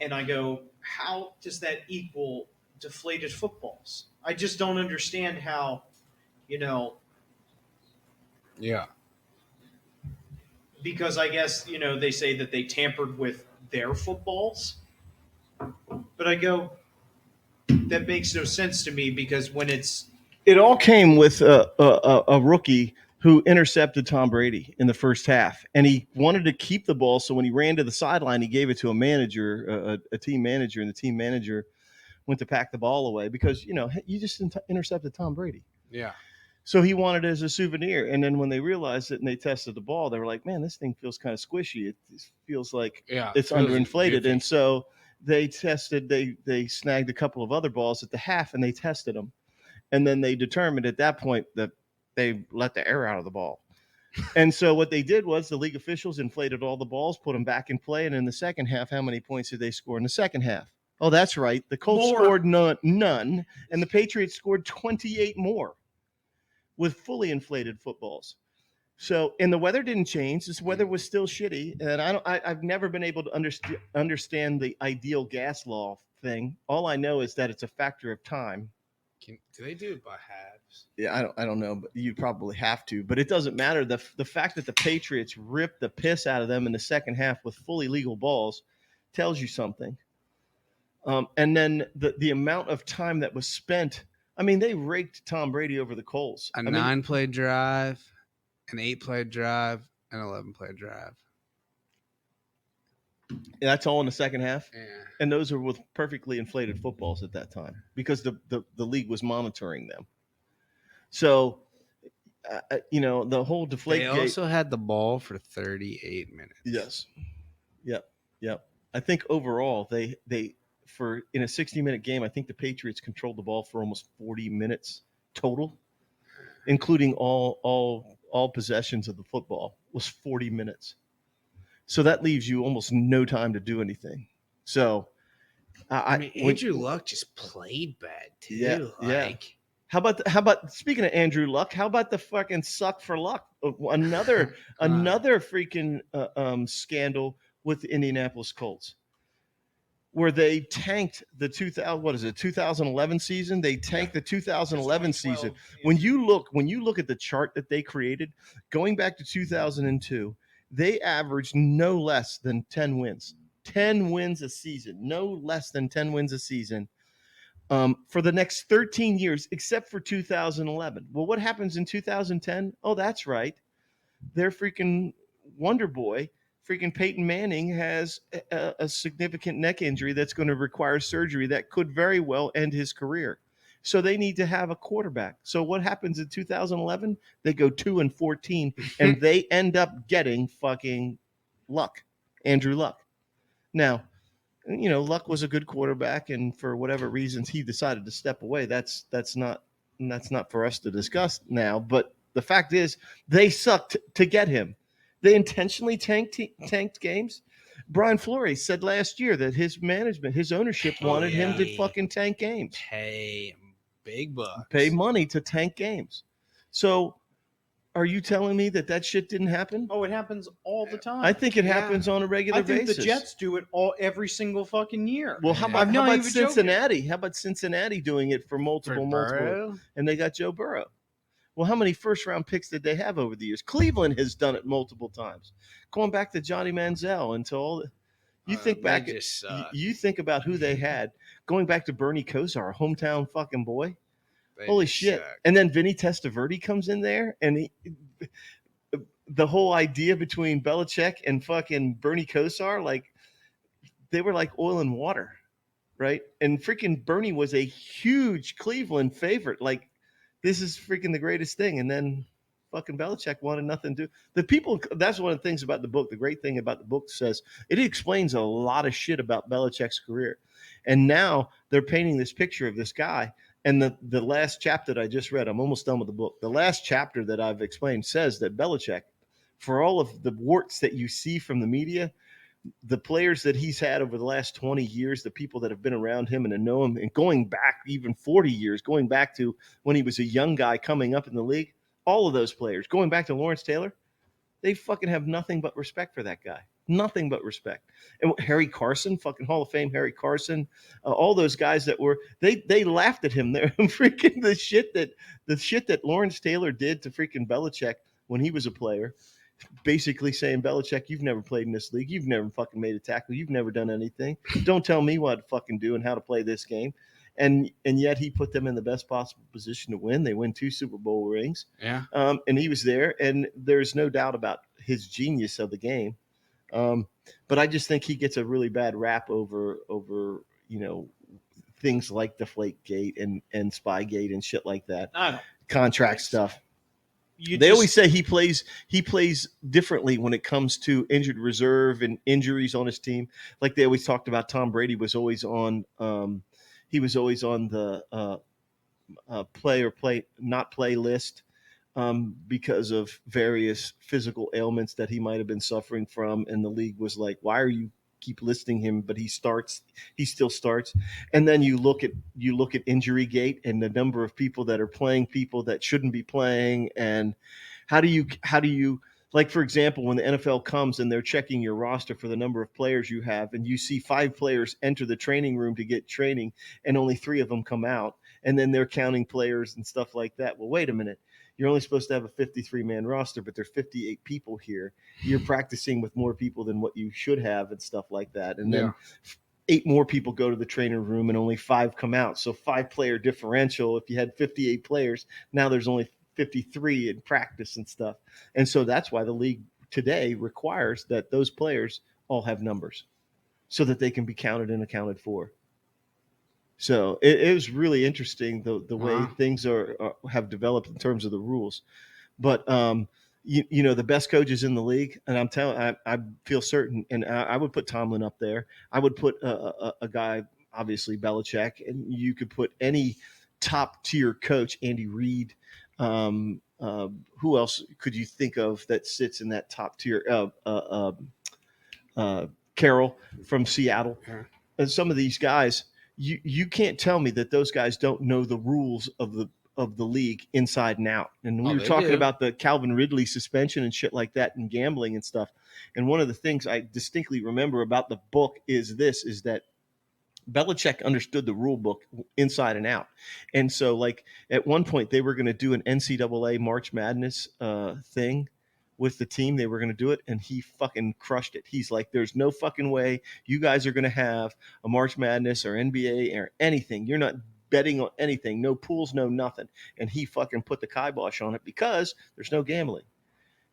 Speaker 2: and I go, how does that equal deflated footballs? I just don't understand how,
Speaker 3: Yeah.
Speaker 2: because I guess, they say that they tampered with their footballs. But I go, that makes no sense to me because when
Speaker 1: it all came with a rookie who intercepted Tom Brady in the first half, and he wanted to keep the ball. So when he ran to the sideline, he gave it to a manager, a team manager, and the team manager went to pack the ball away because you just intercepted Tom Brady.
Speaker 3: Yeah.
Speaker 1: So he wanted it as a souvenir. And then when they realized it and they tested the ball, they were like, man, this thing feels kind of squishy. It feels like it's underinflated.
Speaker 3: Goofy.
Speaker 1: And so they tested, they snagged a couple of other balls at the half and they tested them. And then they determined at that point that they let the air out of the ball. And so what they did was the league officials inflated all the balls, put them back in play. And in the second half, how many points did they score in the second half? Oh, that's right. The Colts scored none, and the Patriots scored 28 more with fully inflated footballs. So, and the weather didn't change. This weather was still shitty, and I've never been able to understand the ideal gas law thing. All I know is that it's a factor of time.
Speaker 3: Do they do it by halves?
Speaker 1: Yeah, I don't know, but you probably have to. But it doesn't matter. The fact that the Patriots ripped the piss out of them in the second half with fully legal balls tells you something. And then the amount of time that was spent. I mean, they raked Tom Brady over the coals.
Speaker 3: A 9-play drive, an 8-play drive, an 11-play drive.
Speaker 1: That's all in the second half.
Speaker 3: Yeah.
Speaker 1: And those are with perfectly inflated footballs at that time because the league was monitoring them. So, the whole deflate.
Speaker 3: They also had the ball for 38 minutes.
Speaker 1: Yes. Yep. I think overall they for in a 60-minute game, I think the Patriots controlled the ball for almost 40 minutes total, including all possessions of the football was 40 minutes. So that leaves you almost no time to do anything. So
Speaker 3: Andrew Luck just played bad too.
Speaker 1: Yeah. How about speaking of Andrew Luck? How about the fucking suck for luck? Another freaking scandal with the Indianapolis Colts, where they tanked the 2011 season. They tanked the 2011 season. When you look at the chart that they created, going back to 2002, they averaged no less than 10 wins. 10 wins a season, no less than 10 wins a season. For the next 13 years, except for 2011. Well, what happens in 2010? Oh, that's right. Their freaking wonder boy, freaking Peyton Manning, has a significant neck injury that's going to require surgery that could very well end his career. So they need to have a quarterback. So what happens in 2011? They go 2-14, and they end up getting fucking Luck, Andrew Luck. Now, Luck was a good quarterback, and for whatever reasons he decided to step away. That's not for us to discuss now. But the fact is, they sucked to get him. They intentionally tanked games. Brian Flores said last year that his management, his ownership wanted him to fucking tank games.
Speaker 3: Pay big bucks.
Speaker 1: Pay money to tank games. So are you telling me that shit didn't happen?
Speaker 2: Oh, it happens all the time.
Speaker 1: I think it happens on a regular basis.
Speaker 2: I think the Jets do it every single fucking year.
Speaker 1: Well, how about Cincinnati? Joking. How about Cincinnati doing it for multiple? And they got Joe Burrow. Well, how many first-round picks did they have over the years? Cleveland has done it multiple times. Going back to Johnny Manziel until you think back, you think about who they had. Going back to Bernie Kosar, hometown fucking boy. Holy shit. And then Vinny Testaverde comes in there, and the whole idea between Belichick and fucking Bernie Kosar, like, they were like oil and water, right? And freaking Bernie was a huge Cleveland favorite. Like, this is freaking the greatest thing. And then fucking Belichick wanted nothing to do. The people, that's one of the things about the book. The great thing about the book says it explains a lot of shit about Belichick's career. And now they're painting this picture of this guy. And the last chapter that I just read, I'm almost done with the book. The last chapter that I've explained says that Belichick, for all of the warts that you see from the media, the players that he's had over the last 20 years, the people that have been around him and know him, and going back even 40 years, going back to when he was a young guy coming up in the league, all of those players, going back to Lawrence Taylor, they fucking have nothing but respect for that guy. Nothing but respect. And Harry Carson, fucking Hall of Fame Harry Carson, all those guys that were, they laughed at him. They're freaking the shit that Lawrence Taylor did to freaking Belichick when he was a player. Basically saying, Belichick, you've never played in this league. You've never fucking made a tackle. You've never done anything. Don't tell me what to fucking do and how to play this game. And yet he put them in the best possible position to win. They win 2 Super Bowl rings.
Speaker 3: Yeah.
Speaker 1: And he was there. And there's no doubt about his genius of the game. But I just think he gets a really bad rap over things like Deflategate and Spygate and shit like that. Contract stuff. They always say he plays differently when it comes to injured reserve and injuries on his team. Like they always talked about, Tom Brady was always on. He was always on the play or play not play list because of various physical ailments that he might have been suffering from, and the league was like, "Why are you keep listing him?" But he still starts. And then you look at injury gate and the number of people that are playing people that shouldn't be playing. And how do you, like, for example, when the NFL comes and they're checking your roster for the number of players you have, and you see 5 players enter the training room to get training and only 3 of them come out, and then they're counting players and stuff like that. Well, wait a minute. You're only supposed to have a 53-man roster, but there's 58 people here. You're practicing with more people than what you should have and stuff like that. And then 8 more people go to the training room and only 5 come out. So 5-player differential. If you had 58 players, now there's only 53 in practice and stuff. And so that's why the league today requires that those players all have numbers so that they can be counted and accounted for. So it was really interesting the way things have developed in terms of the rules. But the best coaches in the league, and I feel certain, and I would put Tomlin up there. I would put a guy, obviously Belichick, and you could put any top tier coach, Andy Reid. Who else could you think of that sits in that top tier? Carroll from Seattle, and some of these guys. You can't tell me that those guys don't know the rules of the league inside and out. And we were talking about the Calvin Ridley suspension and shit like that and gambling and stuff. And one of the things I distinctly remember about the book is that Belichick understood the rule book inside and out. And so, like, at one point they were going to do an NCAA March Madness thing with the team. They were going to do it, and he fucking crushed it. He's like, there's no fucking way you guys are going to have a March Madness or NBA or anything. You're not betting on anything, no pools, no nothing. And he fucking put the kibosh on it because there's no gambling.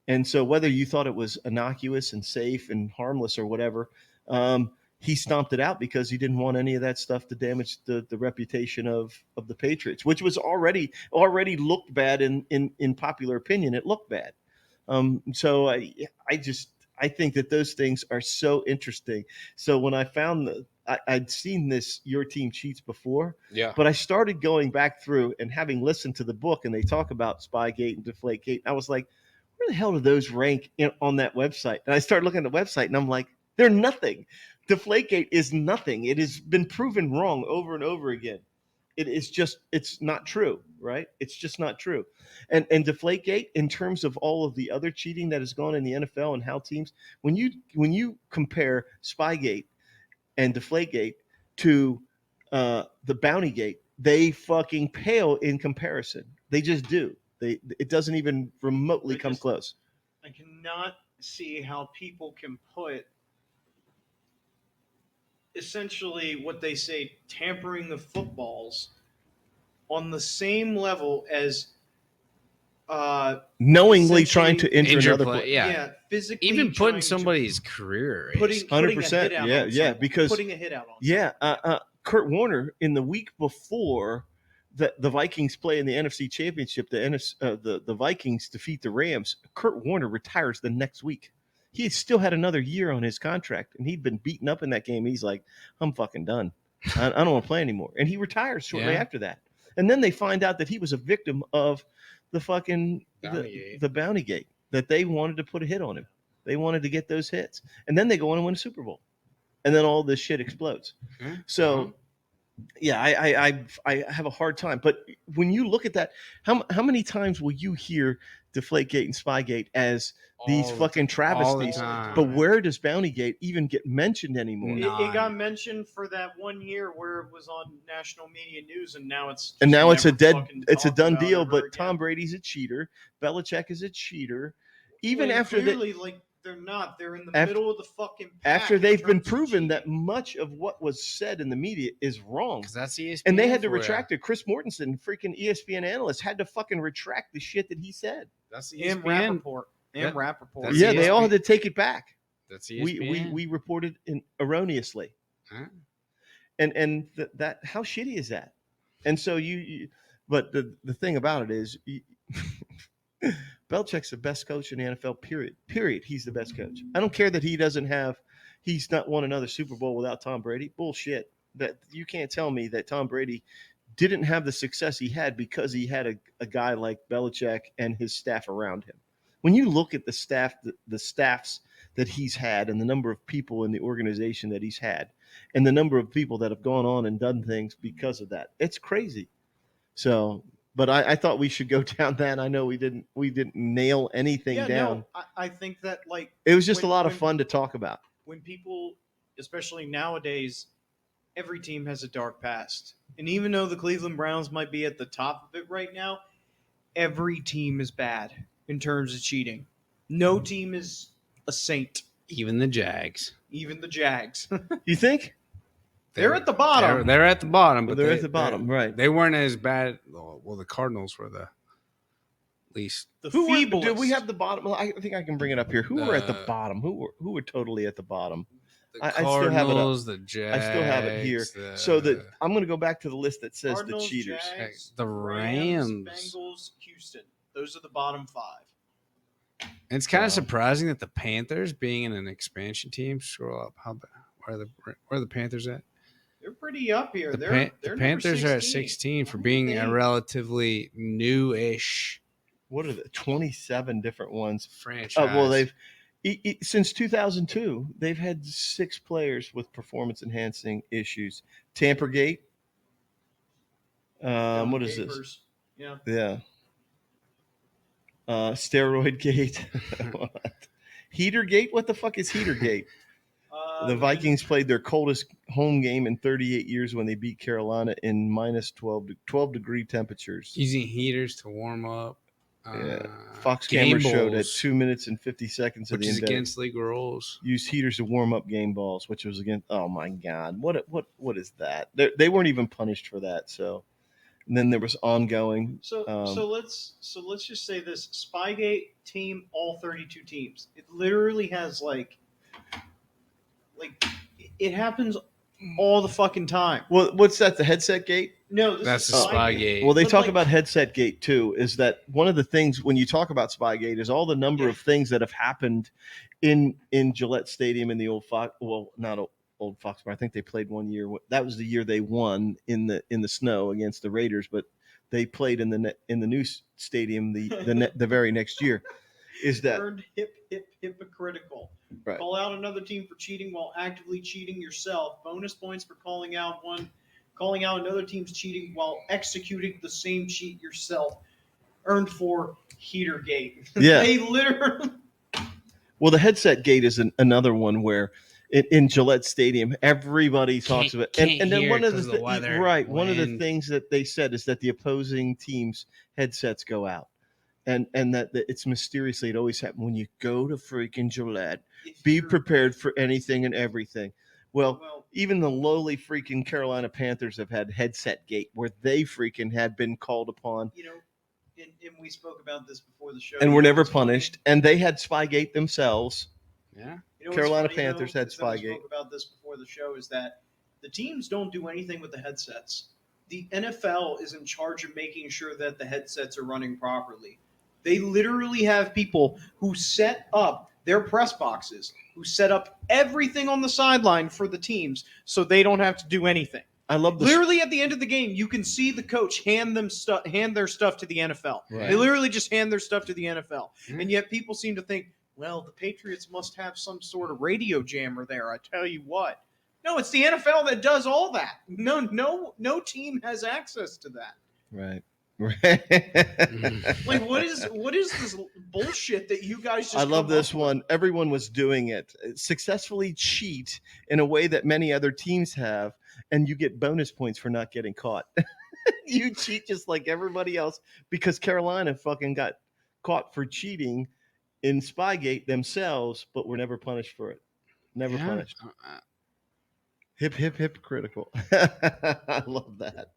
Speaker 1: And so whether you thought it was innocuous and safe and harmless or whatever, he stomped it out because he didn't want any of that stuff to damage the reputation of the Patriots, which was already looked bad in popular opinion. It looked bad. So I think that those things are so interesting. So when I found I'd seen your team cheats before, but I started going back through and having listened to the book, and they talk about Spygate and Deflategate. I was like, where the hell do those rank on that website? And I started looking at the website, and I'm like, they're nothing. Deflategate is nothing. It has been proven wrong over and over again. It's not true, right? It's just not true. And Deflategate, in terms of all of the other cheating that has gone in the NFL and how teams, when you compare Spygate and Deflategate to the Bountygate, they fucking pale in comparison. They just do. It doesn't even remotely come close.
Speaker 2: I cannot see how people can put essentially what they say, tampering the footballs, on the same level as
Speaker 1: knowingly trying to injure another player.
Speaker 2: Yeah, physically,
Speaker 3: even putting somebody's career,
Speaker 2: putting
Speaker 1: 100%. Because
Speaker 2: putting a hit out on.
Speaker 1: Yeah, Kurt Warner in the week before the Vikings play in the NFC Championship, the Vikings defeat the Rams. Kurt Warner retires the next week. He still had another year on his contract, and he'd been beaten up in that game. He's like, I'm fucking done. I don't want to play anymore. And he retires shortly after that. And then they find out that he was a victim of the fucking the bounty gate, that they wanted to put a hit on him. They wanted to get those hits. And then they go on and win a Super Bowl. And then all this shit explodes. Mm-hmm. So, yeah, I have a hard time. But when you look at that, how many times will you hear Deflategate and Spygate as these fucking travesties? But where does Bountygate even get mentioned anymore?
Speaker 2: It got mentioned for that 1 year where it was on national media news, and now it's
Speaker 1: a done deal. But Tom Brady's a cheater. Belichick is a cheater. Even after
Speaker 2: clearly, they're not. They're in the middle of the fucking pack.
Speaker 1: After they've been proven that much of what was said in the media is wrong.
Speaker 3: Because that's ESPN.
Speaker 1: And they had to retract it. Chris Mortensen, freaking ESPN analyst, had to fucking retract the shit that he said.
Speaker 3: That's ESPN.
Speaker 2: Rappaport.
Speaker 1: Yeah, they all had to take it back.
Speaker 3: That's ESPN.
Speaker 1: We reported erroneously. Huh? And that how shitty is that? And so but the thing about it is Belichick's the best coach in the NFL, period. He's the best coach. I don't care that he's not won another Super Bowl without Tom Brady. Bullshit. That you can't tell me that Tom Brady didn't have the success he had because he had a guy like Belichick and his staff around him. When you look at the staffs that he's had and the number of people in the organization that he's had and the number of people that have gone on and done things because of that, it's crazy. So, but I thought we should go down that. I know we didn't nail anything down.
Speaker 2: No, I think that
Speaker 1: it was just a lot of fun to talk about.
Speaker 2: When people, especially nowadays, every team has a dark past. And even though the Cleveland Browns might be at the top of it right now, every team is bad in terms of cheating. No team is a saint.
Speaker 3: Even the Jags.
Speaker 1: You think?
Speaker 2: They're at the bottom.
Speaker 3: They're at the bottom, but
Speaker 1: they're at the bottom, right?
Speaker 3: They weren't as bad. Well, the Cardinals were the least.
Speaker 2: The feeblest.
Speaker 1: Do we have the bottom? I think I can bring it up here. Who were at the bottom? Who were totally at the bottom?
Speaker 3: The Cardinals, the Jags.
Speaker 1: I still have it here. So I'm going to go back to the list that says Cardinals, the cheaters.
Speaker 2: Jags,
Speaker 3: the Rams,
Speaker 2: Bengals, Houston. Those are the bottom 5.
Speaker 3: And it's kind of surprising that the Panthers, being in an expansion team, scroll up. Where are the Panthers at?
Speaker 2: They're pretty up here.
Speaker 3: The Panthers are at 16 for being a relatively new-ish.
Speaker 1: What are the 27 different ones?
Speaker 3: Franchise.
Speaker 1: Well, they've since 2002, they've had 6 players with performance-enhancing issues. Tampergate. What is this? Yeah. Steroid Gate. Heater Gate? What the fuck is Heater Gate? The Vikings played their coldest home game in 38 years when they beat Carolina in minus 12 degree temperatures.
Speaker 3: Using heaters to warm up.
Speaker 1: Fox camera showed at 2 minutes and 50 seconds of the
Speaker 3: which is against league rules.
Speaker 1: Used heaters to warm up game balls, which was against. Oh my God, what is that? They weren't even punished for that. So, and then there was ongoing.
Speaker 2: So let's just say this: Spygate team, all 32 teams. It literally has like it happens all the fucking time.
Speaker 1: Well, what's that? The headset gate?
Speaker 2: No,
Speaker 3: that's the Spygate.
Speaker 1: Well, they talk about headset gate too. Is that one of the things when you talk about Spygate is all the number of things that have happened in Gillette Stadium in the old Fox? Well, not old Foxborough. I think they played 1 year. That was the year they won in the snow against the Raiders, but they played in the new stadium the very next year. Is that
Speaker 2: turned hypocritical?
Speaker 1: Right.
Speaker 2: Call out another team for cheating while actively cheating yourself. Bonus points for calling out another team's cheating while executing the same cheat yourself. Earned for Heatergate.
Speaker 1: Yeah.
Speaker 2: They literally.
Speaker 1: Well, the headset gate is another one where in Gillette Stadium everybody talks about, and then one of the one of the things that they said is that the opposing team's headsets go out. And that it's mysteriously, it always happens when you go to freaking Gillette. Be prepared for anything and everything. Well, even the lowly freaking Carolina Panthers have had headset gate where they freaking had been called upon.
Speaker 2: And we spoke about this before the show.
Speaker 1: And were never punished. And they had Spygate themselves.
Speaker 3: Yeah.
Speaker 1: Carolina Panthers had
Speaker 2: Spygate.
Speaker 1: We
Speaker 2: spoke about this before the show is that the teams don't do anything with the headsets. the NFL is in charge of making sure that the headsets are running properly. They literally have people who set up their press boxes, who set up everything on the sideline for the teams so they don't have to do anything.
Speaker 1: I love this.
Speaker 2: Literally at the end of the game, you can see the coach hand their stuff to the NFL.
Speaker 1: Right.
Speaker 2: They literally just hand their stuff to the NFL. And yet people seem to think, well, the Patriots must have some sort of radio jammer there. I tell you what. No, it's the NFL that does all that. No team has access to that.
Speaker 1: Right.
Speaker 2: Like, what is this bullshit that you guys just
Speaker 1: I love
Speaker 2: come
Speaker 1: this
Speaker 2: up with?
Speaker 1: one. Everyone was doing it. Successfully cheat in a way that many other teams have, and you get bonus points for not getting caught. You cheat just like everybody else because Carolina fucking got caught for cheating in Spygate themselves, but were never punished for it. Never punished. Hypocritical. I love that.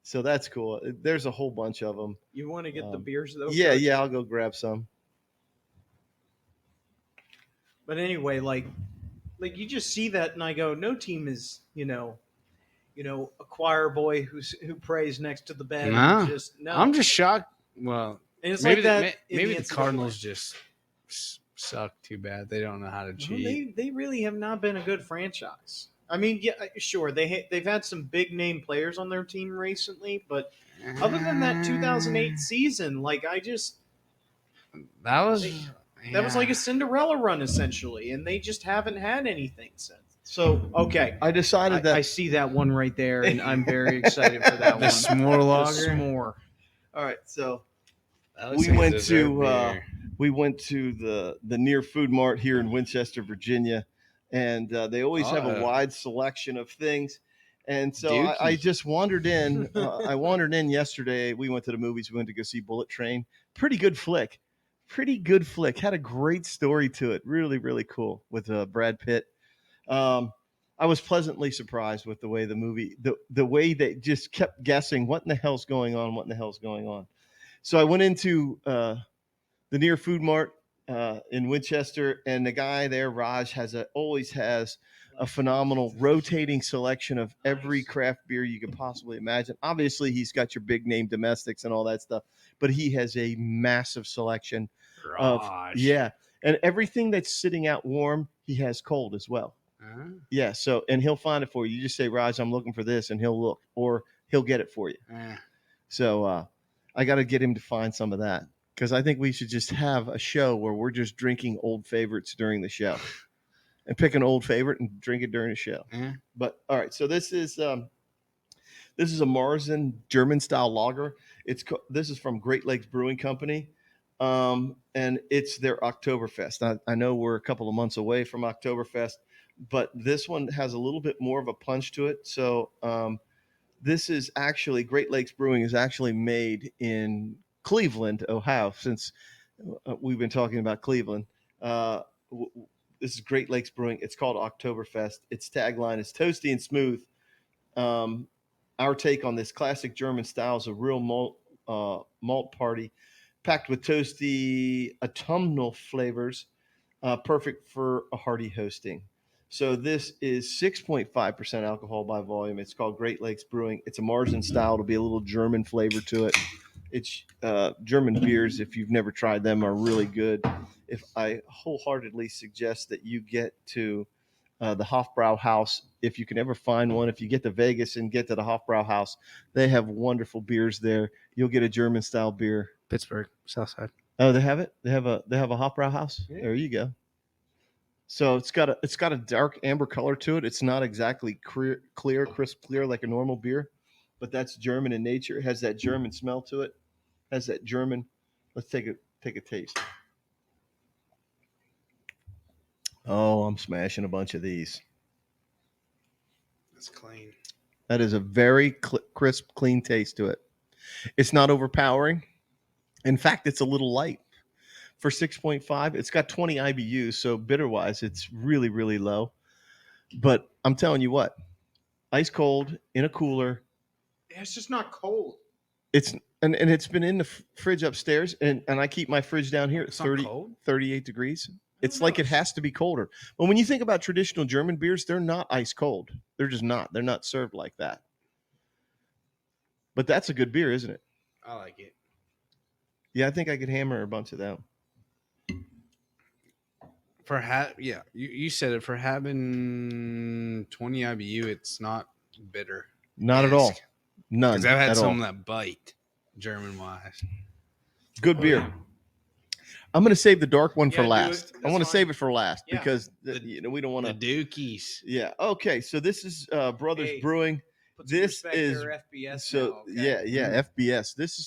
Speaker 1: So that's cool. There's a whole bunch of them.
Speaker 2: You want to get the beers though?
Speaker 1: Yeah,
Speaker 2: Coach?
Speaker 1: yeah. I'll go grab some.
Speaker 2: But anyway, like you just see that, and I go, no team is, a choir boy who prays next to the bed.
Speaker 3: No.
Speaker 2: No.
Speaker 3: I'm just shocked. Well,
Speaker 2: And it's
Speaker 3: maybe
Speaker 2: like that.
Speaker 3: maybe
Speaker 2: in
Speaker 3: the Cardinals just suck too bad. They don't know how to cheat.
Speaker 2: They really have not been a good franchise. I mean, yeah, sure, they've had some big name players on their team recently, but other than that 2008 season, like
Speaker 3: that was
Speaker 2: like a Cinderella run essentially, and they just haven't had anything since. So okay,
Speaker 1: I decided that
Speaker 2: I see that one right there, and I'm very excited for that
Speaker 3: the
Speaker 2: one.
Speaker 3: s'more lager.
Speaker 2: The s'more.
Speaker 1: All right, so
Speaker 3: We went
Speaker 1: to the Near Food Mart here in Winchester, Virginia, and they always have a wide selection of things. And so I just wandered in. I wandered in yesterday. We went to the movies. We went to go see Bullet Train. Pretty good flick. Had a great story to it. Really, really cool with Brad Pitt. I was pleasantly surprised with the way the movie, the way they just kept guessing what in the hell's going on. So I went into the Near Food Mart in Winchester, and the guy there, Raj, always has a phenomenal rotating selection of every craft beer you could possibly imagine. Obviously, he's got your big name domestics and all that stuff, but he has a massive selection and everything that's sitting out warm, he has cold as well. Yeah, so and he'll find it for you. You just say, Raj, I'm looking for this, and he'll look, or he'll get it for you. So I got to get him to find some of that, because I think we should just have a show where we're just drinking old favorites during the show and pick an old favorite and drink it during the show. But all right, so this is a Marzen German style lager. This is from Great Lakes Brewing Company. And it's their Oktoberfest. I know we're a couple of months away from Oktoberfest, but this one has a little bit more of a punch to it. So this is actually, Great Lakes Brewing is actually made in Cleveland, Ohio, since we've been talking about Cleveland. This is Great Lakes Brewing. It's called Oktoberfest. Its tagline is toasty and smooth. Our take on this classic German style is a real malt party, packed with toasty autumnal flavors, perfect for a hearty hosting. So this is 6.5% alcohol by volume. It's called Great Lakes Brewing. It's a Marzen style. It'll be a little German flavor to it. It's German beers, if you've never tried them, are really good. If I wholeheartedly suggest that you get to the Hofbrau House, if you can ever find one, if you get to Vegas and get to the Hofbrau House, they have wonderful beers there. You'll get a German style beer.
Speaker 3: Pittsburgh, Southside.
Speaker 1: Oh, they have it. They have a Hofbrau House. Yeah. There you go. So it's got a dark amber color to it. It's not exactly crisp clear like a normal beer, but that's German in nature. It has that German smell to it. Has that German. Let's take a taste. Oh, I'm smashing a bunch of these.
Speaker 3: That's clean.
Speaker 1: That is a very crisp, clean taste to it. It's not overpowering. In fact, it's a little light. For 6.5, it's got 20 IBUs, so bitter-wise, it's really, really low. But I'm telling you what, ice cold in a cooler.
Speaker 2: It's just not cold.
Speaker 1: It's and it's been in the fridge upstairs, and I keep my fridge down here at 38 degrees. It's like it has to be colder. But when you think about traditional German beers, they're not ice cold. They're just not. They're not served like that. But that's a good beer, isn't it?
Speaker 3: I like it.
Speaker 1: Yeah, I think I could hammer a bunch of them.
Speaker 3: You said it, for having 20 IBU, it's not bitter.
Speaker 1: Not at all. None
Speaker 3: Because I've had
Speaker 1: at
Speaker 3: some
Speaker 1: all.
Speaker 3: that bite, German wise.
Speaker 1: Good beer. I'm going to save the dark one for
Speaker 2: do
Speaker 1: last.
Speaker 2: it.
Speaker 1: I want to
Speaker 2: That's
Speaker 1: save
Speaker 2: fine.
Speaker 1: it for last
Speaker 2: Yeah.
Speaker 1: because we don't want
Speaker 3: The
Speaker 1: to.
Speaker 3: Dookies.
Speaker 1: Yeah. Okay. So this is Brothers
Speaker 2: Hey,
Speaker 1: Brewing.
Speaker 2: Put some
Speaker 1: This
Speaker 2: respect
Speaker 1: is
Speaker 2: there, FBS
Speaker 1: so
Speaker 2: now, okay?
Speaker 1: FBS. This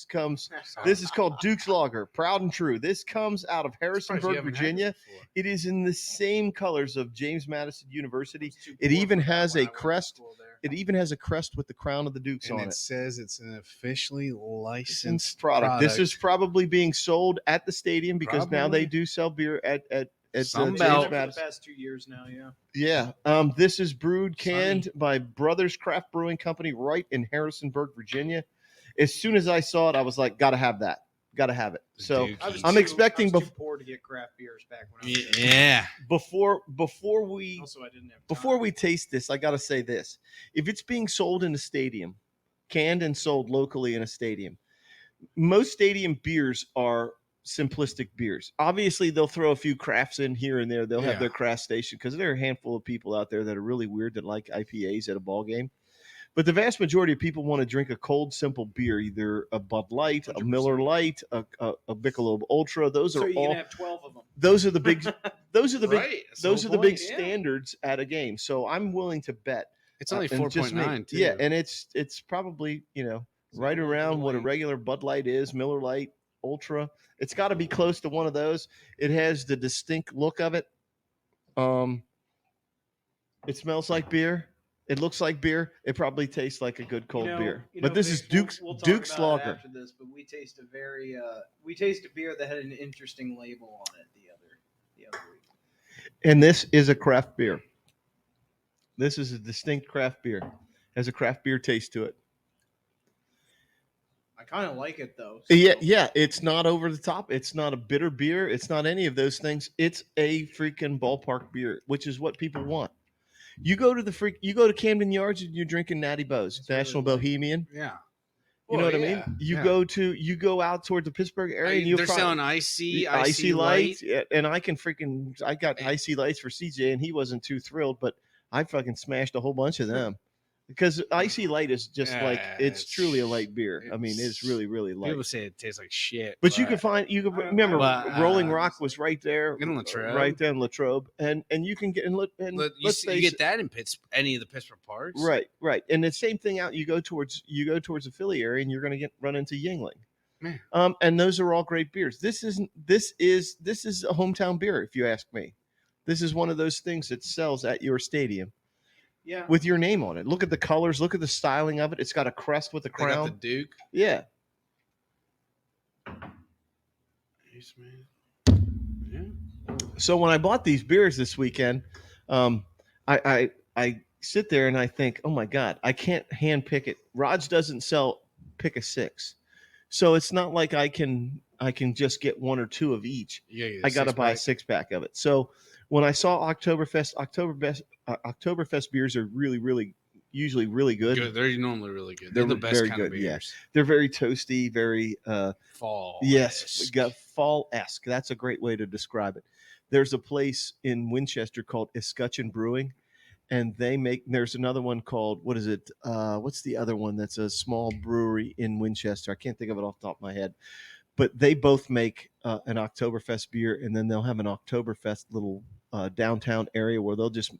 Speaker 1: is called Duke's Lager, proud and true. This comes out of Harrisonburg, Virginia. It is in the same colors of James Madison University. It even has a crest. It even has a crest with the crown of the Dukes
Speaker 3: And
Speaker 1: on
Speaker 3: it
Speaker 1: it.
Speaker 3: says it's an officially licensed
Speaker 1: Licensed product. This is probably being sold at the stadium because now they do sell beer at
Speaker 3: Sunbelt.
Speaker 1: James
Speaker 2: For the
Speaker 1: Madison.
Speaker 2: past 2 years now, yeah.
Speaker 1: Yeah. This is brewed, canned
Speaker 3: Sunny.
Speaker 1: by Brothers Craft Brewing Company right in Harrisonburg, Virginia. As soon as I saw it, I was like, gotta have that. Gotta have it. So
Speaker 3: Dookies.
Speaker 1: I'm expecting
Speaker 2: I was too poor to get craft beers back when I was
Speaker 3: Yeah.
Speaker 1: before we
Speaker 2: Also, I didn't have time.
Speaker 1: before we taste this, I gotta say this. If it's being sold in a stadium, canned and sold locally in a stadium, most stadium beers are simplistic beers. Obviously, they'll throw a few crafts in here and there. They'll have
Speaker 3: Yeah.
Speaker 1: their craft station because there are a handful of people out there that are really weird that like IPAs at a ball game. But the vast majority of people want to drink a cold, simple beer, either a Bud Light, a
Speaker 2: 100%.
Speaker 1: Miller Light, a Michelob Ultra. Those
Speaker 2: So
Speaker 1: are
Speaker 2: you
Speaker 1: all.
Speaker 2: can have 12 of them.
Speaker 1: Those are the big. Those are the big.
Speaker 3: Right.
Speaker 1: Those are the big
Speaker 2: Yeah.
Speaker 1: standards at a game. So I'm willing to bet.
Speaker 3: It's only
Speaker 1: and just me.
Speaker 3: 4.9 too.
Speaker 1: Yeah, and it's probably right
Speaker 2: not
Speaker 1: around what a
Speaker 2: like-
Speaker 1: regular Bud Light is, Miller Light, Ultra. It's got to be close to one of those. It has the distinct look of it. It smells like beer. It looks like beer. It probably tastes like a good cold beer. But this is
Speaker 2: Vigs,
Speaker 1: Duke's
Speaker 2: we'll talk
Speaker 1: Duke's
Speaker 2: about it
Speaker 1: Lager.
Speaker 2: after this, but we taste a beer that had an interesting label on it the other week.
Speaker 1: And this is a craft beer. This is a distinct craft beer. Has a craft beer taste to it.
Speaker 2: I kind of like it though.
Speaker 1: Yeah. It's not over the top. It's not a bitter beer. It's not any of those things. It's a freaking ballpark beer, which is what people want. You go to Camden Yards and you're drinking Natty Bo's,
Speaker 2: It's
Speaker 1: National
Speaker 2: really light.
Speaker 1: Bohemian.
Speaker 3: Yeah.
Speaker 1: You know what I mean? You go out toward the Pittsburgh area and
Speaker 3: They're selling icy
Speaker 1: lights.
Speaker 3: light.
Speaker 1: Yeah, and I got icy lights for CJ and he wasn't too thrilled, but I fucking smashed a whole bunch of them. Because icy light is just like it's truly a light beer. I mean, it's really, really light.
Speaker 3: People say it tastes like shit.
Speaker 1: But you can remember
Speaker 3: But,
Speaker 1: Rolling Rock was right there,
Speaker 3: in Latrobe.
Speaker 1: right there in Latrobe, and you can get
Speaker 3: you get that in any of the Pittsburgh parks.
Speaker 1: right, and the same thing out. You go towards the Philly area, and you're going to run into Yingling.
Speaker 3: Man.
Speaker 1: And those are all great beers. This is a hometown beer, if you ask me. This is one of those things that sells at your stadium.
Speaker 2: Yeah.
Speaker 1: With your name on it. Look at the colors. Look at the styling of it. It's got a crest with a
Speaker 3: They
Speaker 1: crown.
Speaker 3: got the Duke.
Speaker 1: Yeah.
Speaker 3: Yeah.
Speaker 1: So when I bought these beers this weekend, I sit there and I think, oh my God, I can't hand pick it. Raj doesn't sell pick a six, so it's not like I can just get one or two of each. I got to buy a 6-pack of it. So when I saw Oktoberfest beers are usually really good.
Speaker 3: They're normally really good.
Speaker 1: They're
Speaker 3: They're the best
Speaker 1: very
Speaker 3: kind of
Speaker 1: good, yeah.
Speaker 3: beers.
Speaker 1: They're very toasty, very
Speaker 3: Fall.
Speaker 1: yes, got fall-esque. That's a great way to describe it. There's a place in Winchester called Escutcheon Brewing, and there's another one called, what is it? What's the other one that's a small brewery in Winchester? I can't think of it off the top of my head. But they both make an Oktoberfest beer, and then they'll have an Oktoberfest little downtown area where they'll just